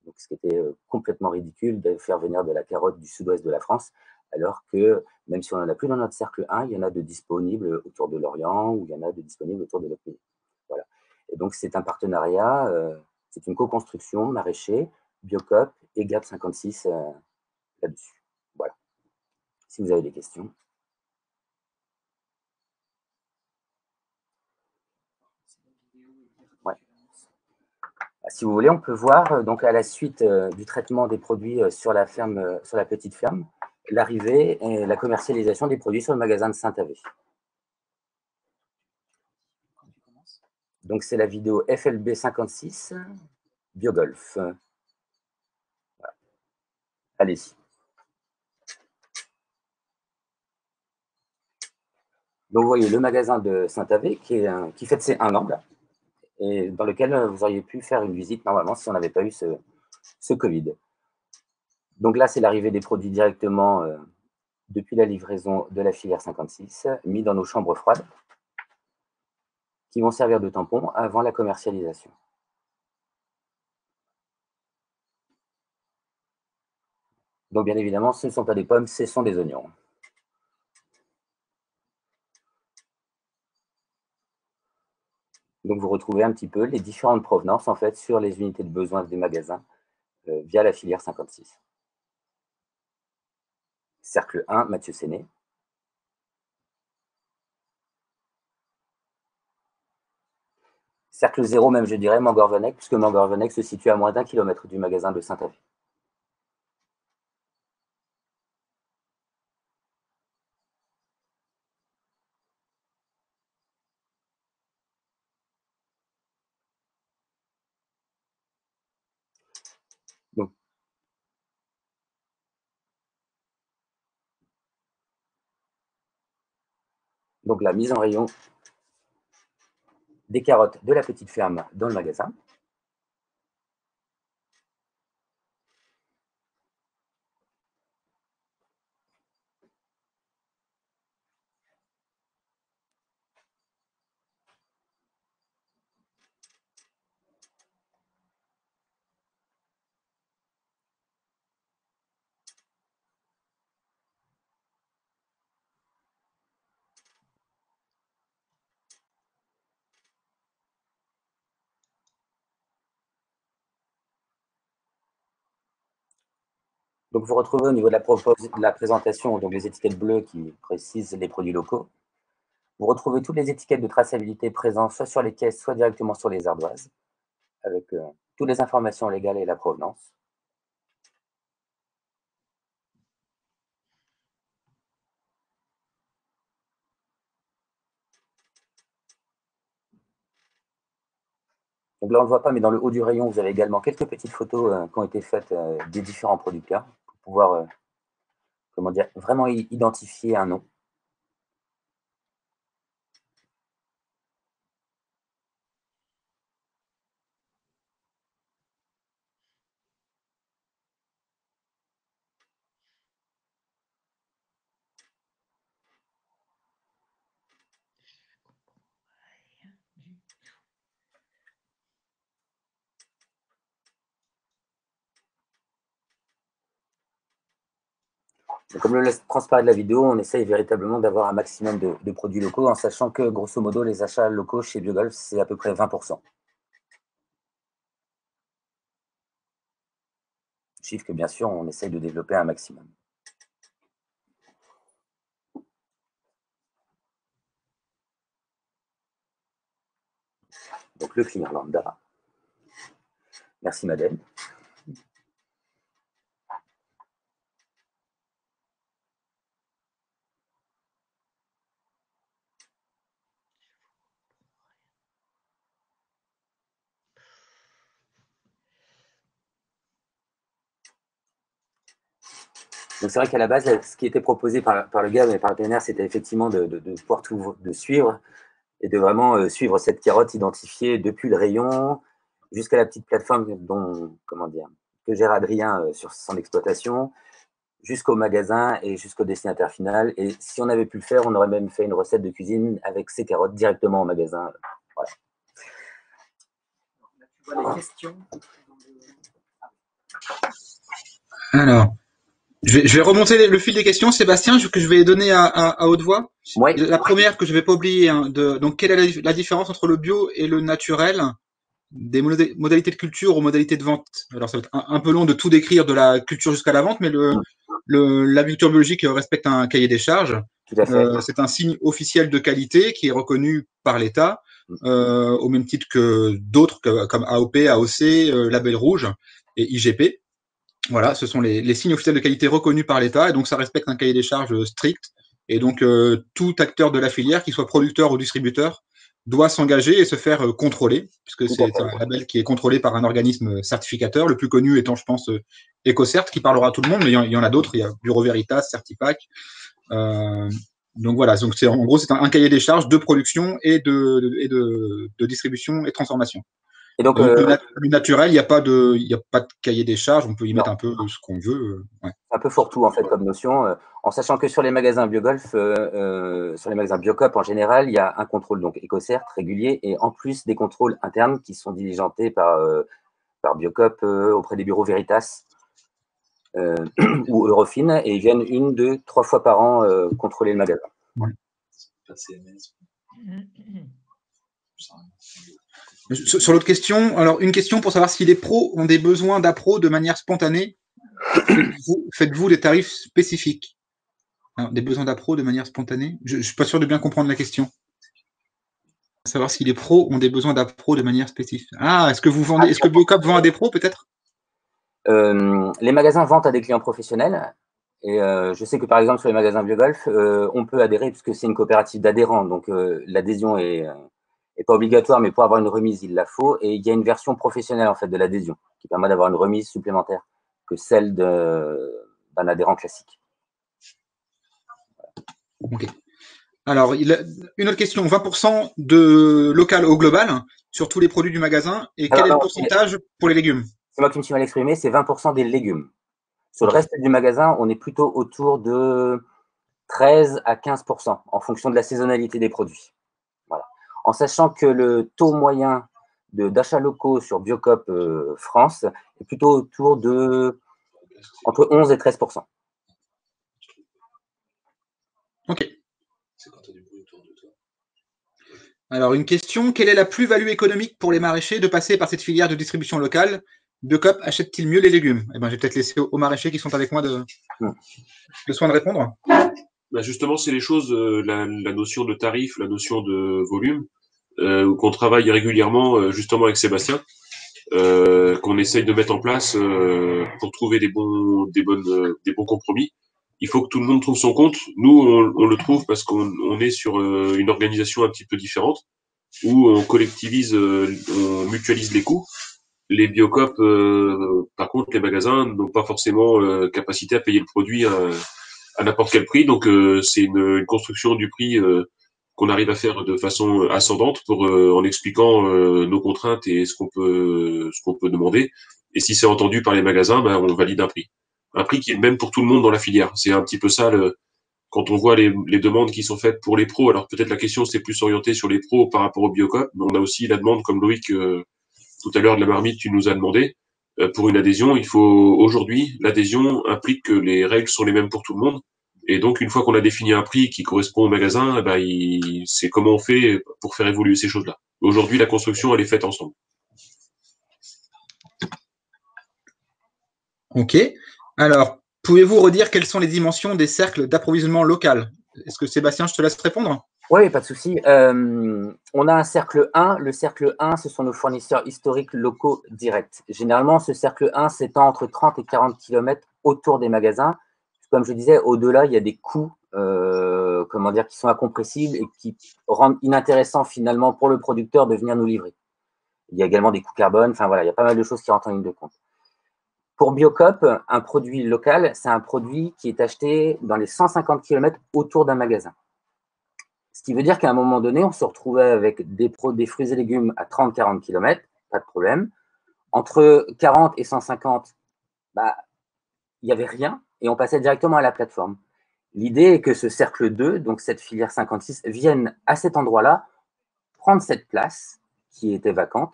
Donc, ce qui était complètement ridicule de faire venir de la carotte du sud-ouest de la France, alors que même si on n'en a plus dans notre cercle 1, il y en a de disponibles autour de l'Orient ou il y en a de disponibles autour de notre pays. Voilà. Et donc, c'est un partenariat, c'est une co-construction maraîcher, Biocoop et GAP 56 là-dessus. Voilà. Si vous avez des questions. Ouais. Si vous voulez, on peut voir, donc à la suite du traitement des produits sur la ferme, sur la petite ferme, l'arrivée et la commercialisation des produits sur le magasin de Saint-Avé. Donc, c'est la vidéo FLB 56, Biogolf. Voilà. Allez-y. Donc, vous voyez le magasin de Saint-Avé qui fête ses 1 an, là, et dans lequel vous auriez pu faire une visite normalement si on n'avait pas eu ce Covid. Donc là, c'est l'arrivée des produits directement depuis la livraison de la filière 56, mis dans nos chambres froides, qui vont servir de tampon avant la commercialisation. Donc, bien évidemment, ce ne sont pas des pommes, ce sont des oignons. Donc, vous retrouvez un petit peu les différentes provenances, en fait, sur les unités de besoin des magasins via la filière 56. Cercle 1, Mathieu Séné. Cercle 0, même je dirais, Mangorvenec, puisque Mangorvenec se situe à moins d'1 kilomètre du magasin de Saint-Avé. Donc la mise en rayon des carottes de la petite ferme dans le magasin. Donc vous retrouvez au niveau de la présentation donc les étiquettes bleues qui précisent les produits locaux. Vous retrouvez toutes les étiquettes de traçabilité présentes soit sur les caisses, soit directement sur les ardoises, avec toutes les informations légales et la provenance. Donc là, on ne le voit pas, mais dans le haut du rayon, vous avez également quelques petites photos qui ont été faites des différents producteurs pour pouvoir comment dire, vraiment identifier un nom. Donc, comme le laisse transparaître la vidéo, on essaye véritablement d'avoir un maximum de produits locaux, en sachant que, grosso modo, les achats locaux chez Biogolf, c'est à peu près 20%. Chiffre que, bien sûr, on essaye de développer un maximum. donc le primaire lambda. Merci Madeleine. Donc c'est vrai qu'à la base, ce qui était proposé par le GAB et par le PNR, c'était effectivement de pouvoir tout de suivre et de vraiment suivre cette carotte identifiée depuis le rayon jusqu'à la petite plateforme que gère Adrien sur son exploitation, jusqu'au magasin et jusqu'au destinataire final. Et si on avait pu le faire, on aurait même fait une recette de cuisine avec ces carottes directement au magasin. Voilà. Tu vois les questions. Alors, je vais remonter le fil des questions, Sébastien, que je vais donner à haute voix. Ouais. La première que je ne vais pas oublier, hein, donc quelle est la différence entre le bio et le naturel, des modalités de culture aux modalités de vente? Alors ça va être un peu long de tout décrire de la culture jusqu'à la vente, mais l'agriculture biologique respecte un cahier des charges. Tout à fait. C'est un signe officiel de qualité qui est reconnu par l'État, au même titre que d'autres comme AOP, AOC, Label Rouge et IGP. Voilà, ce sont les signes officiels de qualité reconnus par l'État, et donc ça respecte un cahier des charges strict. Et donc tout acteur de la filière, qu'il soit producteur ou distributeur, doit s'engager et se faire contrôler, puisque c'est un label qui est contrôlé par un organisme certificateur, le plus connu étant, je pense, EcoCert, qui parlera à tout le monde, mais il y en a d'autres, il y a Bureau Veritas, Certipack. Donc voilà, donc en gros, c'est un cahier des charges de production et de distribution et de transformation. Et donc, le naturel, il n'y a pas de cahier des charges, on peut y mettre un peu ce qu'on veut. Ouais. Un peu fourre-tout en fait comme notion, en sachant que sur les magasins Biogolf, sur les magasins Biocop en général, il y a un contrôle donc EcoCert régulier et en plus des contrôles internes qui sont diligentés par Biocop auprès des bureaux Veritas ou Eurofin, et ils viennent 1, 2, 3 fois par an contrôler le magasin. Ouais. Sur l'autre question, alors une question pour savoir si les pros ont des besoins d'appro de manière spontanée. Faites-vous des tarifs spécifiques? Alors, des besoins d'appro de manière spontanée? Je ne suis pas sûr de bien comprendre la question. Savoir si les pros ont des besoins d'appro de manière spécifique. Ah, est-ce que Biocop vend à des pros peut-être? Les magasins vendent à des clients professionnels. Et je sais que par exemple sur les magasins Biogolf, on peut adhérer puisque c'est une coopérative d'adhérents. Donc l'adhésion est pas obligatoire, mais pour avoir une remise, il la faut. Et il y a une version professionnelle en fait de l'adhésion qui permet d'avoir une remise supplémentaire que celle d'un adhérent classique. Ok. Alors, une autre question, 20% de local au global sur tous les produits du magasin, et quel est le pourcentage pour les légumes? C'est moi qui me suis mal exprimé, c'est 20% des légumes. Sur le reste du magasin, on est plutôt autour de 13 à 15% en fonction de la saisonnalité des produits. Voilà. En sachant que le taux moyen d'achats locaux sur Biocop France est plutôt autour de entre 11 et 13%. Ok. Alors, une question, quelle est la plus-value économique pour les maraîchers de passer par cette filière de distribution locale? Biocop achète-t-il mieux les légumes? Eh ben, je vais peut-être laisser aux maraîchers qui sont avec moi le soin de répondre. Bah justement, c'est les choses, la notion de tarif, la notion de volume, qu'on travaille régulièrement justement avec Sébastien, qu'on essaye de mettre en place pour trouver des bons compromis. Il faut que tout le monde trouve son compte. Nous, on le trouve parce qu'on est sur une organisation un petit peu différente où on collectivise, on mutualise les coûts. Les Biocop, par contre, les magasins n'ont pas forcément capacité à payer le produit à n'importe quel prix. Donc, c'est une construction du prix qu'on arrive à faire de façon ascendante en expliquant nos contraintes et ce qu'on peut demander. Et si c'est entendu par les magasins, ben, on valide un prix. Un prix qui est le même pour tout le monde dans la filière. C'est un petit peu ça, quand on voit les demandes qui sont faites pour les pros. Alors, peut-être la question, c'est plus orienté sur les pros par rapport au Biocop, mais on a aussi la demande, comme Loïc, tout à l'heure de la marmite, tu nous as demandé, pour une adhésion, aujourd'hui, l'adhésion implique que les règles sont les mêmes pour tout le monde. Et donc, une fois qu'on a défini un prix qui correspond au magasin, ben, c'est comment on fait pour faire évoluer ces choses-là. Aujourd'hui, la construction, elle est faite ensemble. Ok. Alors, pouvez-vous redire quelles sont les dimensions des cercles d'approvisionnement local? Est-ce que Sébastien, je te laisse répondre? Oui, pas de souci. On a un cercle 1. Le cercle 1, ce sont nos fournisseurs historiques locaux directs. Généralement, ce cercle 1 s'étend entre 30 et 40 km autour des magasins. Comme je disais, au-delà, il y a des coûts comment dire, qui sont incompressibles et qui rendent inintéressant finalement pour le producteur de venir nous livrer. Il y a également des coûts carbone. Enfin voilà, il y a pas mal de choses qui rentrent en ligne de compte. Pour Biocop, un produit local, c'est un produit qui est acheté dans les 150 km autour d'un magasin. Ce qui veut dire qu'à un moment donné, on se retrouvait avec des fruits et légumes à 30-40 km, pas de problème. Entre 40 et 150, bah, il n'y avait rien et on passait directement à la plateforme. L'idée est que ce cercle 2, donc cette filière 56, vienne à cet endroit-là prendre cette place qui était vacante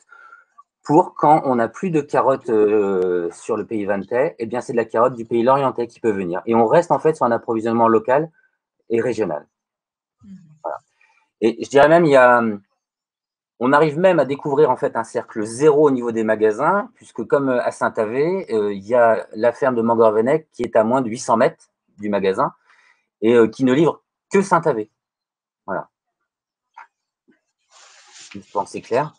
pour quand on n'a plus de carottes sur le pays vantais, eh bien c'est de la carotte du pays lorientais qui peut venir. Et on reste en fait sur un approvisionnement local et régional. Voilà. Et je dirais même, on arrive même à découvrir en fait un cercle 0 au niveau des magasins, puisque comme à Saint-Avé, il y a la ferme de Mangorvenec qui est à moins de 800 mètres du magasin et qui ne livre que Saint-Avé. Voilà. Je pense que c'est clair.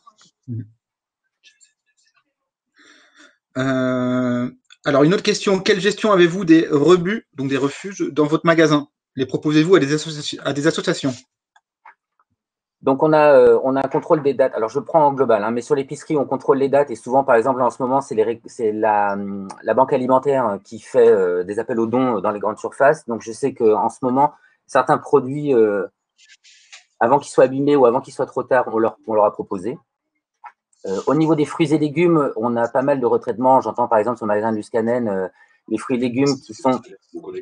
Alors, une autre question. Quelle gestion avez-vous des rebuts, donc des refuges, dans votre magasin? Les proposez-vous à des associations? Donc, on a un contrôle des dates. Alors, je prends en global, hein, mais sur l'épicerie, on contrôle les dates. Et souvent, par exemple, en ce moment, c'est la banque alimentaire qui fait des appels aux dons dans les grandes surfaces. Donc, je sais qu'en ce moment, certains produits, avant qu'ils soient abîmés ou avant qu'ils soient trop tard, on leur a proposé. Au niveau des fruits et légumes, on a pas mal de retraitements. J'entends par exemple sur le magasin de Luscanen, les fruits et légumes qui sont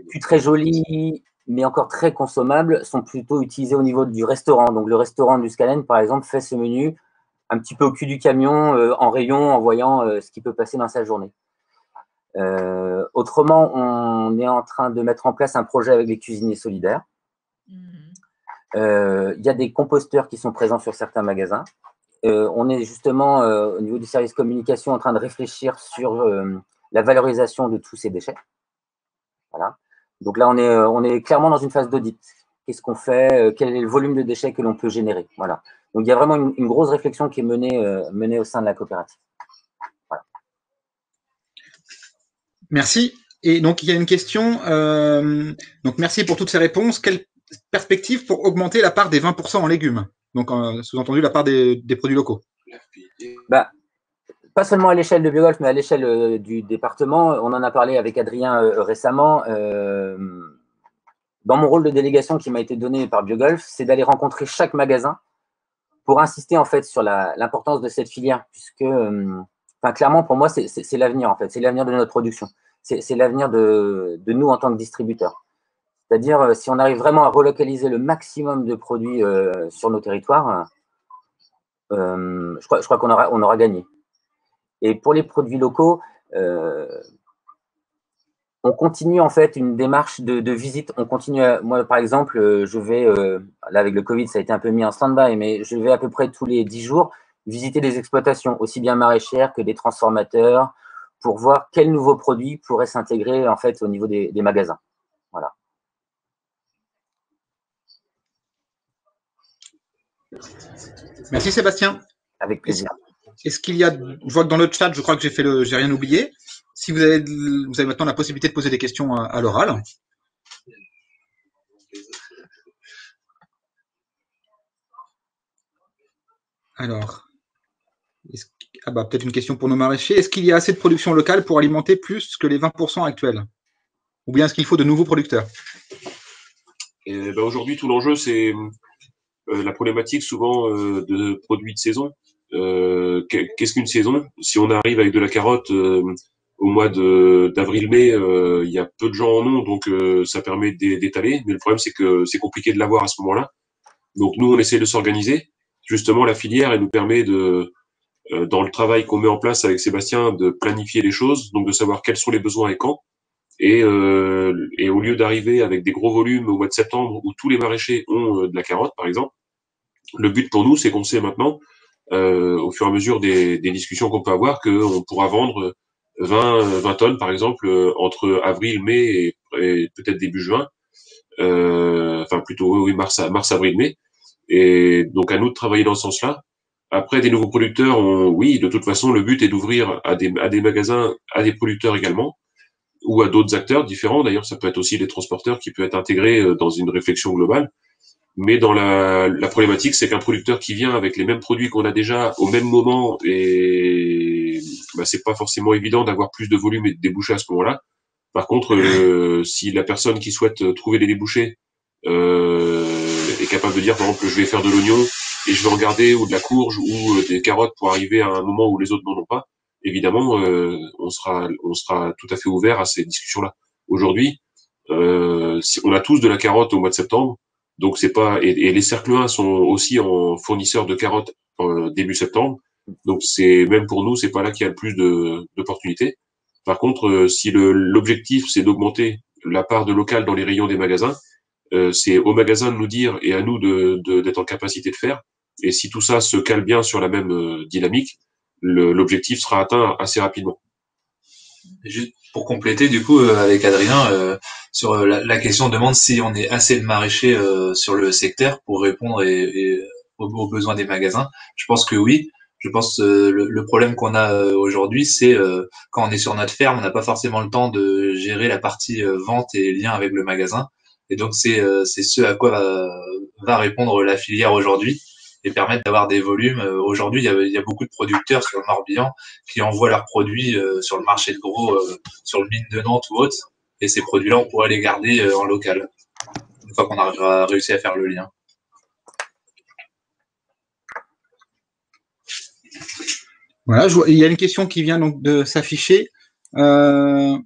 plus très jolis, mais encore très consommables, sont plutôt utilisés au niveau du restaurant. Donc le restaurant de Luscanen, par exemple, fait ce menu un petit peu au cul du camion, en rayon, en voyant ce qui peut passer dans sa journée. Autrement, on est en train de mettre en place un projet avec les cuisiniers solidaires. Il y a des composteurs qui sont présents sur certains magasins. On est justement, au niveau du service communication, en train de réfléchir sur la valorisation de tous ces déchets. Voilà. Donc là, on est clairement dans une phase d'audit. Qu'est-ce qu'on fait? Quel est le volume de déchets que l'on peut générer? Voilà. Donc il y a vraiment une grosse réflexion qui est menée au sein de la coopérative. Voilà. Merci. Et donc, il y a une question. Donc, merci pour toutes ces réponses. Quelle perspective pour augmenter la part des 20% en légumes? Donc, sous-entendu, la part des produits locaux. Bah, pas seulement à l'échelle de Biogolf, mais à l'échelle du département. On en a parlé avec Adrien récemment. Dans mon rôle de délégation qui m'a été donné par Biogolf, c'est d'aller rencontrer chaque magasin pour insister en fait sur l'importance de cette filière, puisque clairement pour moi c'est l'avenir en fait, c'est l'avenir de notre production, c'est l'avenir de nous en tant que distributeurs. C'est-à-dire si on arrive vraiment à relocaliser le maximum de produits sur nos territoires, je crois qu'on aura gagné. Et pour les produits locaux, on continue en fait une démarche de visite. On continue. Moi, par exemple, je vais, là avec le Covid, ça a été un peu mis en stand-by, mais je vais à peu près tous les 10 jours visiter des exploitations, aussi bien maraîchères que des transformateurs, pour voir quels nouveaux produits pourraient s'intégrer en fait au niveau des magasins. Voilà. Merci Sébastien. Avec plaisir. Est-ce qu'il y a, je vois que dans le chat, je crois que j'ai rien oublié. Si vous avez maintenant la possibilité de poser des questions à l'oral. Alors, peut-être une question pour nos maraîchers. Est-ce qu'il y a assez de production locale pour alimenter plus que les 20% actuels? Ou bien est-ce qu'il faut de nouveaux producteurs? Aujourd'hui, tout l'enjeu, c'est la problématique souvent de produits de saison. Qu'est-ce qu'une saison? Si on arrive avec de la carotte au mois d'avril-mai, il y a peu de gens en ont, donc ça permet d'étaler. Mais le problème, c'est que c'est compliqué de l'avoir à ce moment-là. Donc nous, on essaie de s'organiser. Justement, la filière, elle nous permet dans le travail qu'on met en place avec Sébastien, de planifier les choses, donc de savoir quels sont les besoins et quand. Et au lieu d'arriver avec des gros volumes au mois de septembre où tous les maraîchers ont de la carotte, par exemple, le but pour nous, c'est qu'on sait maintenant, au fur et à mesure des discussions qu'on peut avoir, qu'on pourra vendre 20 tonnes, par exemple, entre avril, mai et peut-être début juin, plutôt oui, mars, avril, mai. Et donc à nous de travailler dans ce sens-là. Après, des nouveaux producteurs, oui, de toute façon, le but est d'ouvrir à des magasins, à des producteurs également, ou à d'autres acteurs différents. D'ailleurs, ça peut être aussi les transporteurs qui peut être intégré dans une réflexion globale. Mais dans la problématique, c'est qu'un producteur qui vient avec les mêmes produits qu'on a déjà au même moment, et bah, c'est pas forcément évident d'avoir plus de volume et de débouchés à ce moment-là. Par contre, si la personne qui souhaite trouver des débouchés est capable de dire, par exemple, je vais faire de l'oignon et je vais regarder ou de la courge ou des carottes pour arriver à un moment où les autres n'en ont pas, évidemment, on sera tout à fait ouvert à ces discussions-là. Aujourd'hui, on a tous de la carotte au mois de septembre, donc c'est pas et les cercles 1 sont aussi en fournisseurs de carottes début septembre, donc c'est même pour nous, c'est pas là qu'il y a le plus d'opportunités. Par contre, si l'objectif c'est d'augmenter la part de local dans les rayons des magasins, c'est aux magasins de nous dire et à nous d'être en capacité de faire. Et si tout ça se cale bien sur la même dynamique, l'objectif sera atteint assez rapidement. Juste pour compléter, du coup, avec Adrien, sur la question demande si on est assez de maraîchers sur le secteur pour répondre aux besoins des magasins. Je pense que oui. Je pense le problème qu'on a aujourd'hui, c'est quand on est sur notre ferme, on n'a pas forcément le temps de gérer la partie vente et lien avec le magasin. Et donc c'est ce à quoi va répondre la filière aujourd'hui et permettre d'avoir des volumes. Aujourd'hui, il y a beaucoup de producteurs sur le Morbihan qui envoient leurs produits sur le marché de gros, sur le mine de Nantes ou autre. Et ces produits-là, on pourrait les garder en local, une fois qu'on aura réussi à faire le lien. Voilà, il y a une question qui vient donc de s'afficher. Alors,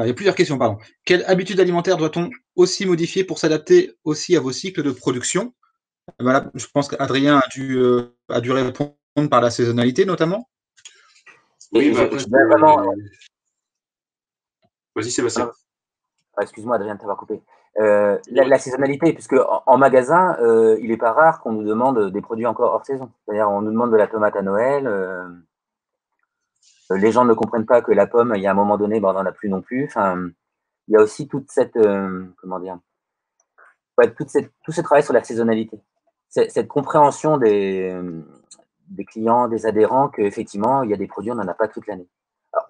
il y a plusieurs questions, pardon. Quelle habitude alimentaire doit-on aussi modifier pour s'adapter aussi à vos cycles de production? Voilà, je pense qu'Adrien a dû répondre par la saisonnalité, notamment. Oui, bah, vraiment... Vas-y, Sébastien. Excuse-moi, Adrien, de t'avoir coupé. La saisonnalité, puisque en magasin, il n'est pas rare qu'on nous demande des produits encore hors saison. C'est-à-dire, on nous demande de la tomate à Noël. Les gens ne comprennent pas que la pomme, il y a un moment donné, ben, on n'en a plus non plus. Enfin, il y a aussi toute cette, comment dire, ouais, tout ce travail sur la saisonnalité. Cette compréhension des clients, des adhérents, qu'effectivement, il y a des produits, on n'en a pas toute l'année.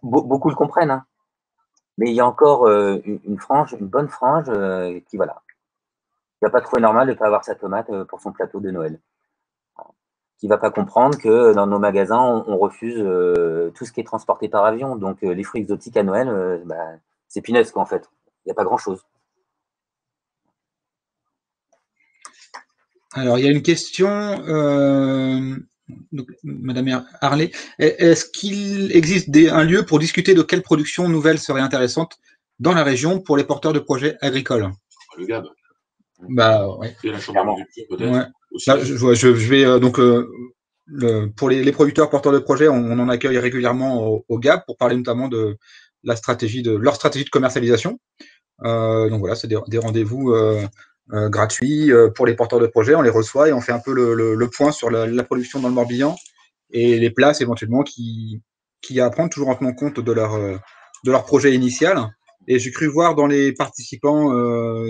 Beaucoup le comprennent, hein, mais il y a encore une bonne frange qui, voilà, qui va pas trouver normal de ne pas avoir sa tomate pour son plateau de Noël. Qui ne va pas comprendre que dans nos magasins, on refuse tout ce qui est transporté par avion. Donc, les fruits exotiques à Noël, bah, c'est peanuts, quoi, en fait. Il n'y a pas grand-chose. Alors, il y a une question, donc, Madame Harley. Est-ce qu'il existe un lieu pour discuter de quelle production nouvelle serait intéressante dans la région pour les porteurs de projets agricoles? Le GAB. Bah, ouais. Et la chambre d'agriculture, peut-être. Ouais. Là, je vais donc pour les producteurs porteurs de projets, on en accueille régulièrement au GAB pour parler notamment de leur stratégie de commercialisation. Donc voilà, c'est des rendez-vous gratuits pour les porteurs de projets. On les reçoit et on fait un peu le point sur la production dans le Morbihan et les places éventuellement qui y a à prendre, toujours en tenant compte de leur projet initial. Et j'ai cru voir dans les participants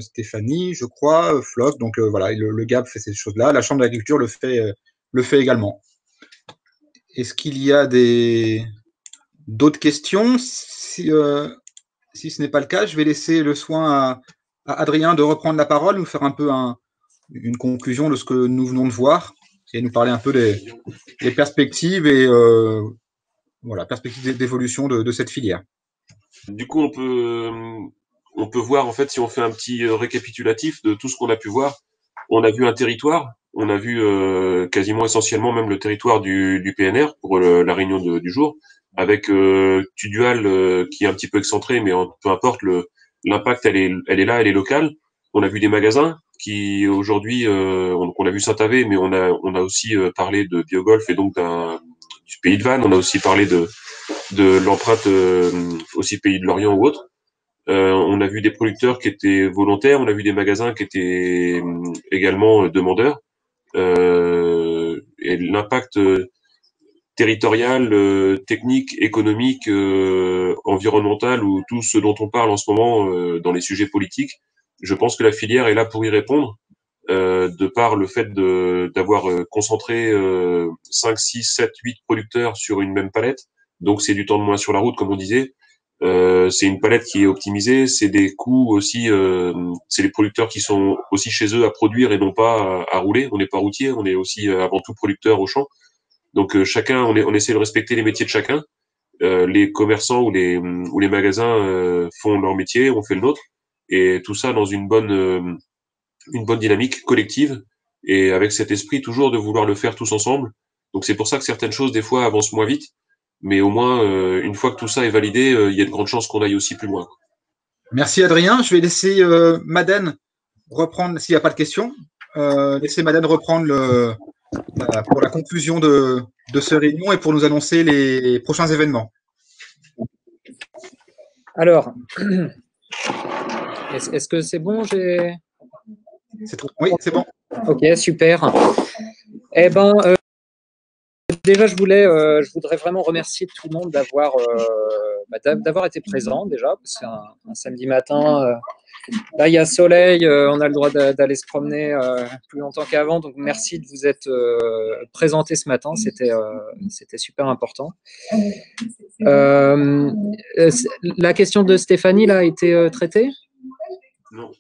Stéphanie, je crois, Floc. Donc voilà, le GAB fait ces choses-là. La Chambre d'agriculture le fait également. Est-ce qu'il y a d'autres questions? Si ce n'est pas le cas, je vais laisser le soin à Adrien de reprendre la parole, nous faire un peu une conclusion de ce que nous venons de voir et nous parler un peu des perspectives et voilà, perspectives d'évolution de cette filière. Du coup, on peut voir, en fait, si on fait un petit récapitulatif de tout ce qu'on a pu voir, on a vu un territoire, on a vu quasiment essentiellement même le territoire du PNR pour la réunion du jour, avec Tudual qui est un petit peu excentré, mais peu importe, l'impact, elle est là, elle est locale. On a vu des magasins qui aujourd'hui, on a vu Saint-Avé, mais on a aussi parlé de Biogolf et donc du pays de Vannes. On a aussi parlé de l'empreinte aussi pays de l'Orient ou autre. On a vu des producteurs qui étaient volontaires, on a vu des magasins qui étaient également demandeurs. Et l'impact territorial, technique, économique, environnemental ou tout ce dont on parle en ce moment dans les sujets politiques, je pense que la filière est là pour y répondre. de par le fait d'avoir concentré 5, 6, 7, 8 producteurs sur une même palette. Donc c'est du temps de moins sur la route, comme on disait. C'est une palette qui est optimisée, c'est des coûts aussi, c'est les producteurs qui sont aussi chez eux à produire et non pas à rouler. On n'est pas routier, on est aussi avant tout producteur au champ. Donc chacun, on essaie de respecter les métiers de chacun. Les commerçants ou les magasins font leur métier, on fait le nôtre, et tout ça dans une bonne dynamique collective et avec cet esprit toujours de vouloir le faire tous ensemble. Donc c'est pour ça que certaines choses des fois avancent moins vite, mais au moins une fois que tout ça est validé, il y a de grandes chances qu'on aille aussi plus loin. Merci Adrien. Je vais laisser Madeleine reprendre, s'il n'y a pas de questions, laisser Madeleine reprendre pour la conclusion de ce réunion et pour nous annoncer les prochains événements. Alors, est-ce que c'est bon? Oui, c'est bon. Ok, super. Eh ben, déjà, je voudrais vraiment remercier tout le monde d'avoir été présent déjà. C'est un samedi matin. Là, il y a soleil, on a le droit d'aller se promener plus longtemps qu'avant. Donc, merci de vous être présenté ce matin. C'était super important. La question de Stéphanie là, a été traitée? Non.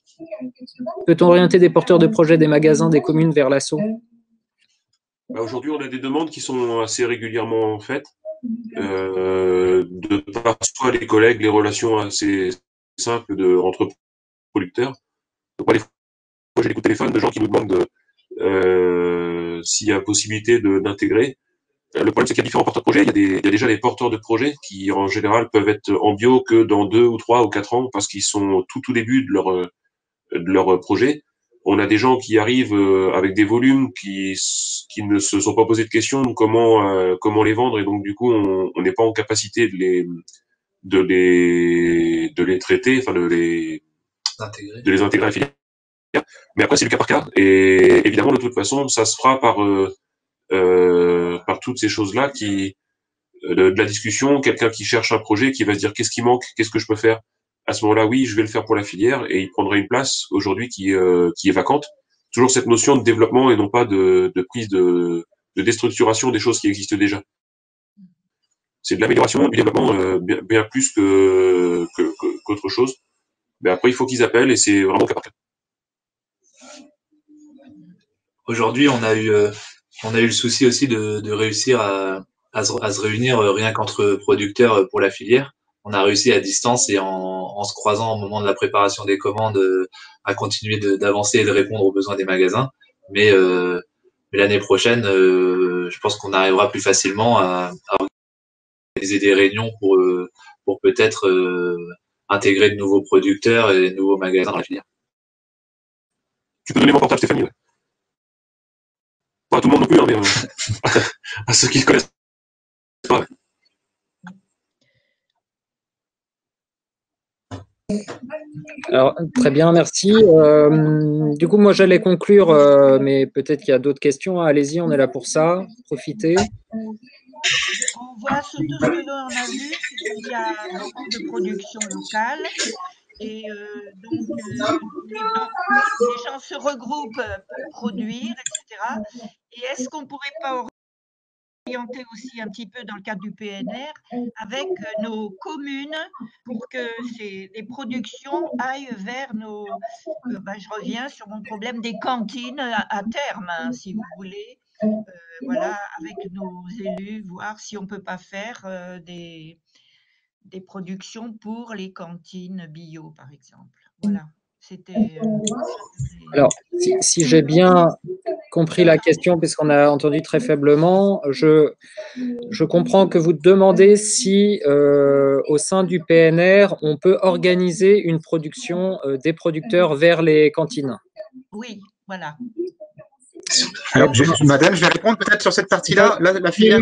Peut-on orienter des porteurs de projets des magasins des communes vers l'assaut? Aujourd'hui, on a des demandes qui sont assez régulièrement faites, de par soit les collègues, les relations assez simples entre producteurs. Donc, moi, des fois, j'ai des coups de téléphone de gens qui nous demandent s'il y a possibilité d'intégrer. Le problème, c'est qu'il y a différents porteurs de projets. Il y a déjà des porteurs de projets qui, en général, peuvent être en bio que dans 2 ou 3 ou 4 ans parce qu'ils sont tout début de leur projet. On a des gens qui arrivent avec des volumes qui ne se sont pas posés de questions de comment les vendre, et donc du coup on n'est pas en capacité de les traiter, enfin de les intégrer à la filière. Mais après c'est du cas par cas, et évidemment de toute façon ça se fera par toutes ces choses-là de la discussion, quelqu'un qui cherche un projet qui va se dire qu'est-ce qui manque, qu'est-ce que je peux faire. À ce moment-là, oui, je vais le faire pour la filière, et il prendrait une place aujourd'hui qui est vacante. Toujours cette notion de développement et non pas de prise de déstructuration des choses qui existent déjà. C'est de l'amélioration, du développement bien plus qu'autre chose. Mais après, il faut qu'ils appellent, et c'est vraiment cas par cas. Aujourd'hui, on a eu le souci aussi de réussir à se réunir rien qu'entre producteurs pour la filière. On a réussi à distance et en se croisant au moment de la préparation des commandes à continuer d'avancer et de répondre aux besoins des magasins. Mais l'année prochaine, je pense qu'on arrivera plus facilement à organiser des réunions pour peut-être intégrer de nouveaux producteurs et de nouveaux magasins dans la filière. Tu peux donner mon portable, Stéphanie? Ouais. Pas à tout le monde non plus, hein, mais à ceux qui le connaissent pas. Alors, très bien, merci. Du coup, moi, j'allais conclure, mais peut-être qu'il y a d'autres questions. Allez-y, on est là pour ça. Profitez. On voit sur tout ce que l'on a vu, c'est qu'il y a beaucoup de production locale, et donc les gens se regroupent pour produire, etc. Et est-ce qu'on ne pourrait pas orienter aussi un petit peu dans le cadre du PNR avec nos communes pour que les productions aillent vers je reviens sur mon problème des cantines à terme, hein, si vous voulez. Voilà, avec nos élus, voir si on ne peut pas faire des productions pour les cantines bio, par exemple. Voilà, c'était… Alors, si j'ai bien compris la question, puisqu'on a entendu très faiblement, je comprends que vous demandez si, au sein du PNR, on peut organiser une production des producteurs vers les cantines. Oui, voilà. Alors, madame, je vais répondre peut-être sur cette partie-là. La filière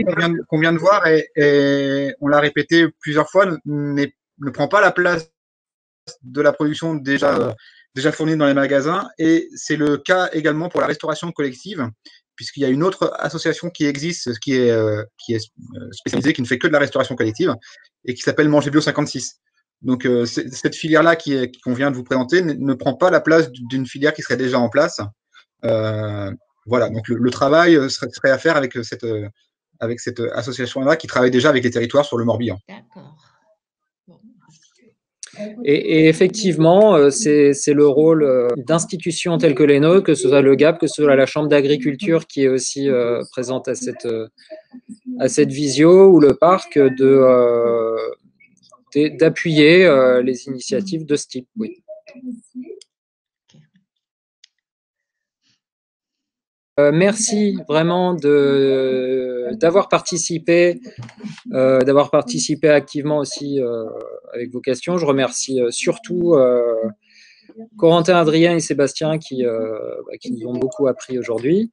qu'on vient de voir, et on l'a répété plusieurs fois, ne prend pas la place de la production déjà fournie dans les magasins. Et c'est le cas également pour la restauration collective, puisqu'il y a une autre association qui existe, qui est spécialisée, qui ne fait que de la restauration collective, et qui s'appelle Manger Bio 56. Donc, cette filière-là qu'on vient de vous présenter ne prend pas la place d'une filière qui serait déjà en place. Voilà, donc le travail serait à faire avec cette association-là qui travaille déjà avec les territoires sur le Morbihan. D'accord. Bon. Et effectivement, c'est le rôle d'institutions telles que les nôtres, que ce soit le GAP, que ce soit la Chambre d'agriculture qui est aussi présente à cette visio, ou le parc, d'appuyer les initiatives de ce type. Oui. Merci vraiment d'avoir participé activement aussi avec vos questions. Je remercie surtout Corentin, Adrien et Sébastien qui nous ont beaucoup appris aujourd'hui.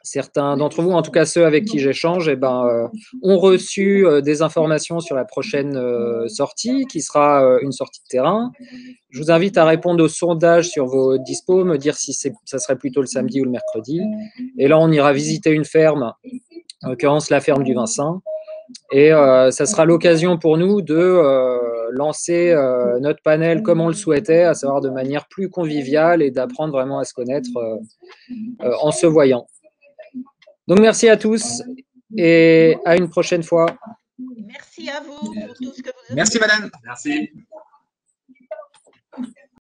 Certains d'entre vous, en tout cas ceux avec qui j'échange, ont reçu des informations sur la prochaine sortie, qui sera une sortie de terrain. Je vous invite à répondre au sondage sur vos dispos, me dire si ça serait plutôt le samedi ou le mercredi. Et là, on ira visiter une ferme, en l'occurrence la ferme du Vincent. Et ça sera l'occasion pour nous de lancer notre panel comme on le souhaitait, à savoir de manière plus conviviale, et d'apprendre vraiment à se connaître en se voyant. Donc, merci à tous et à une prochaine fois. Merci à vous pour tout ce que vous avez fait. Merci, madame. Merci.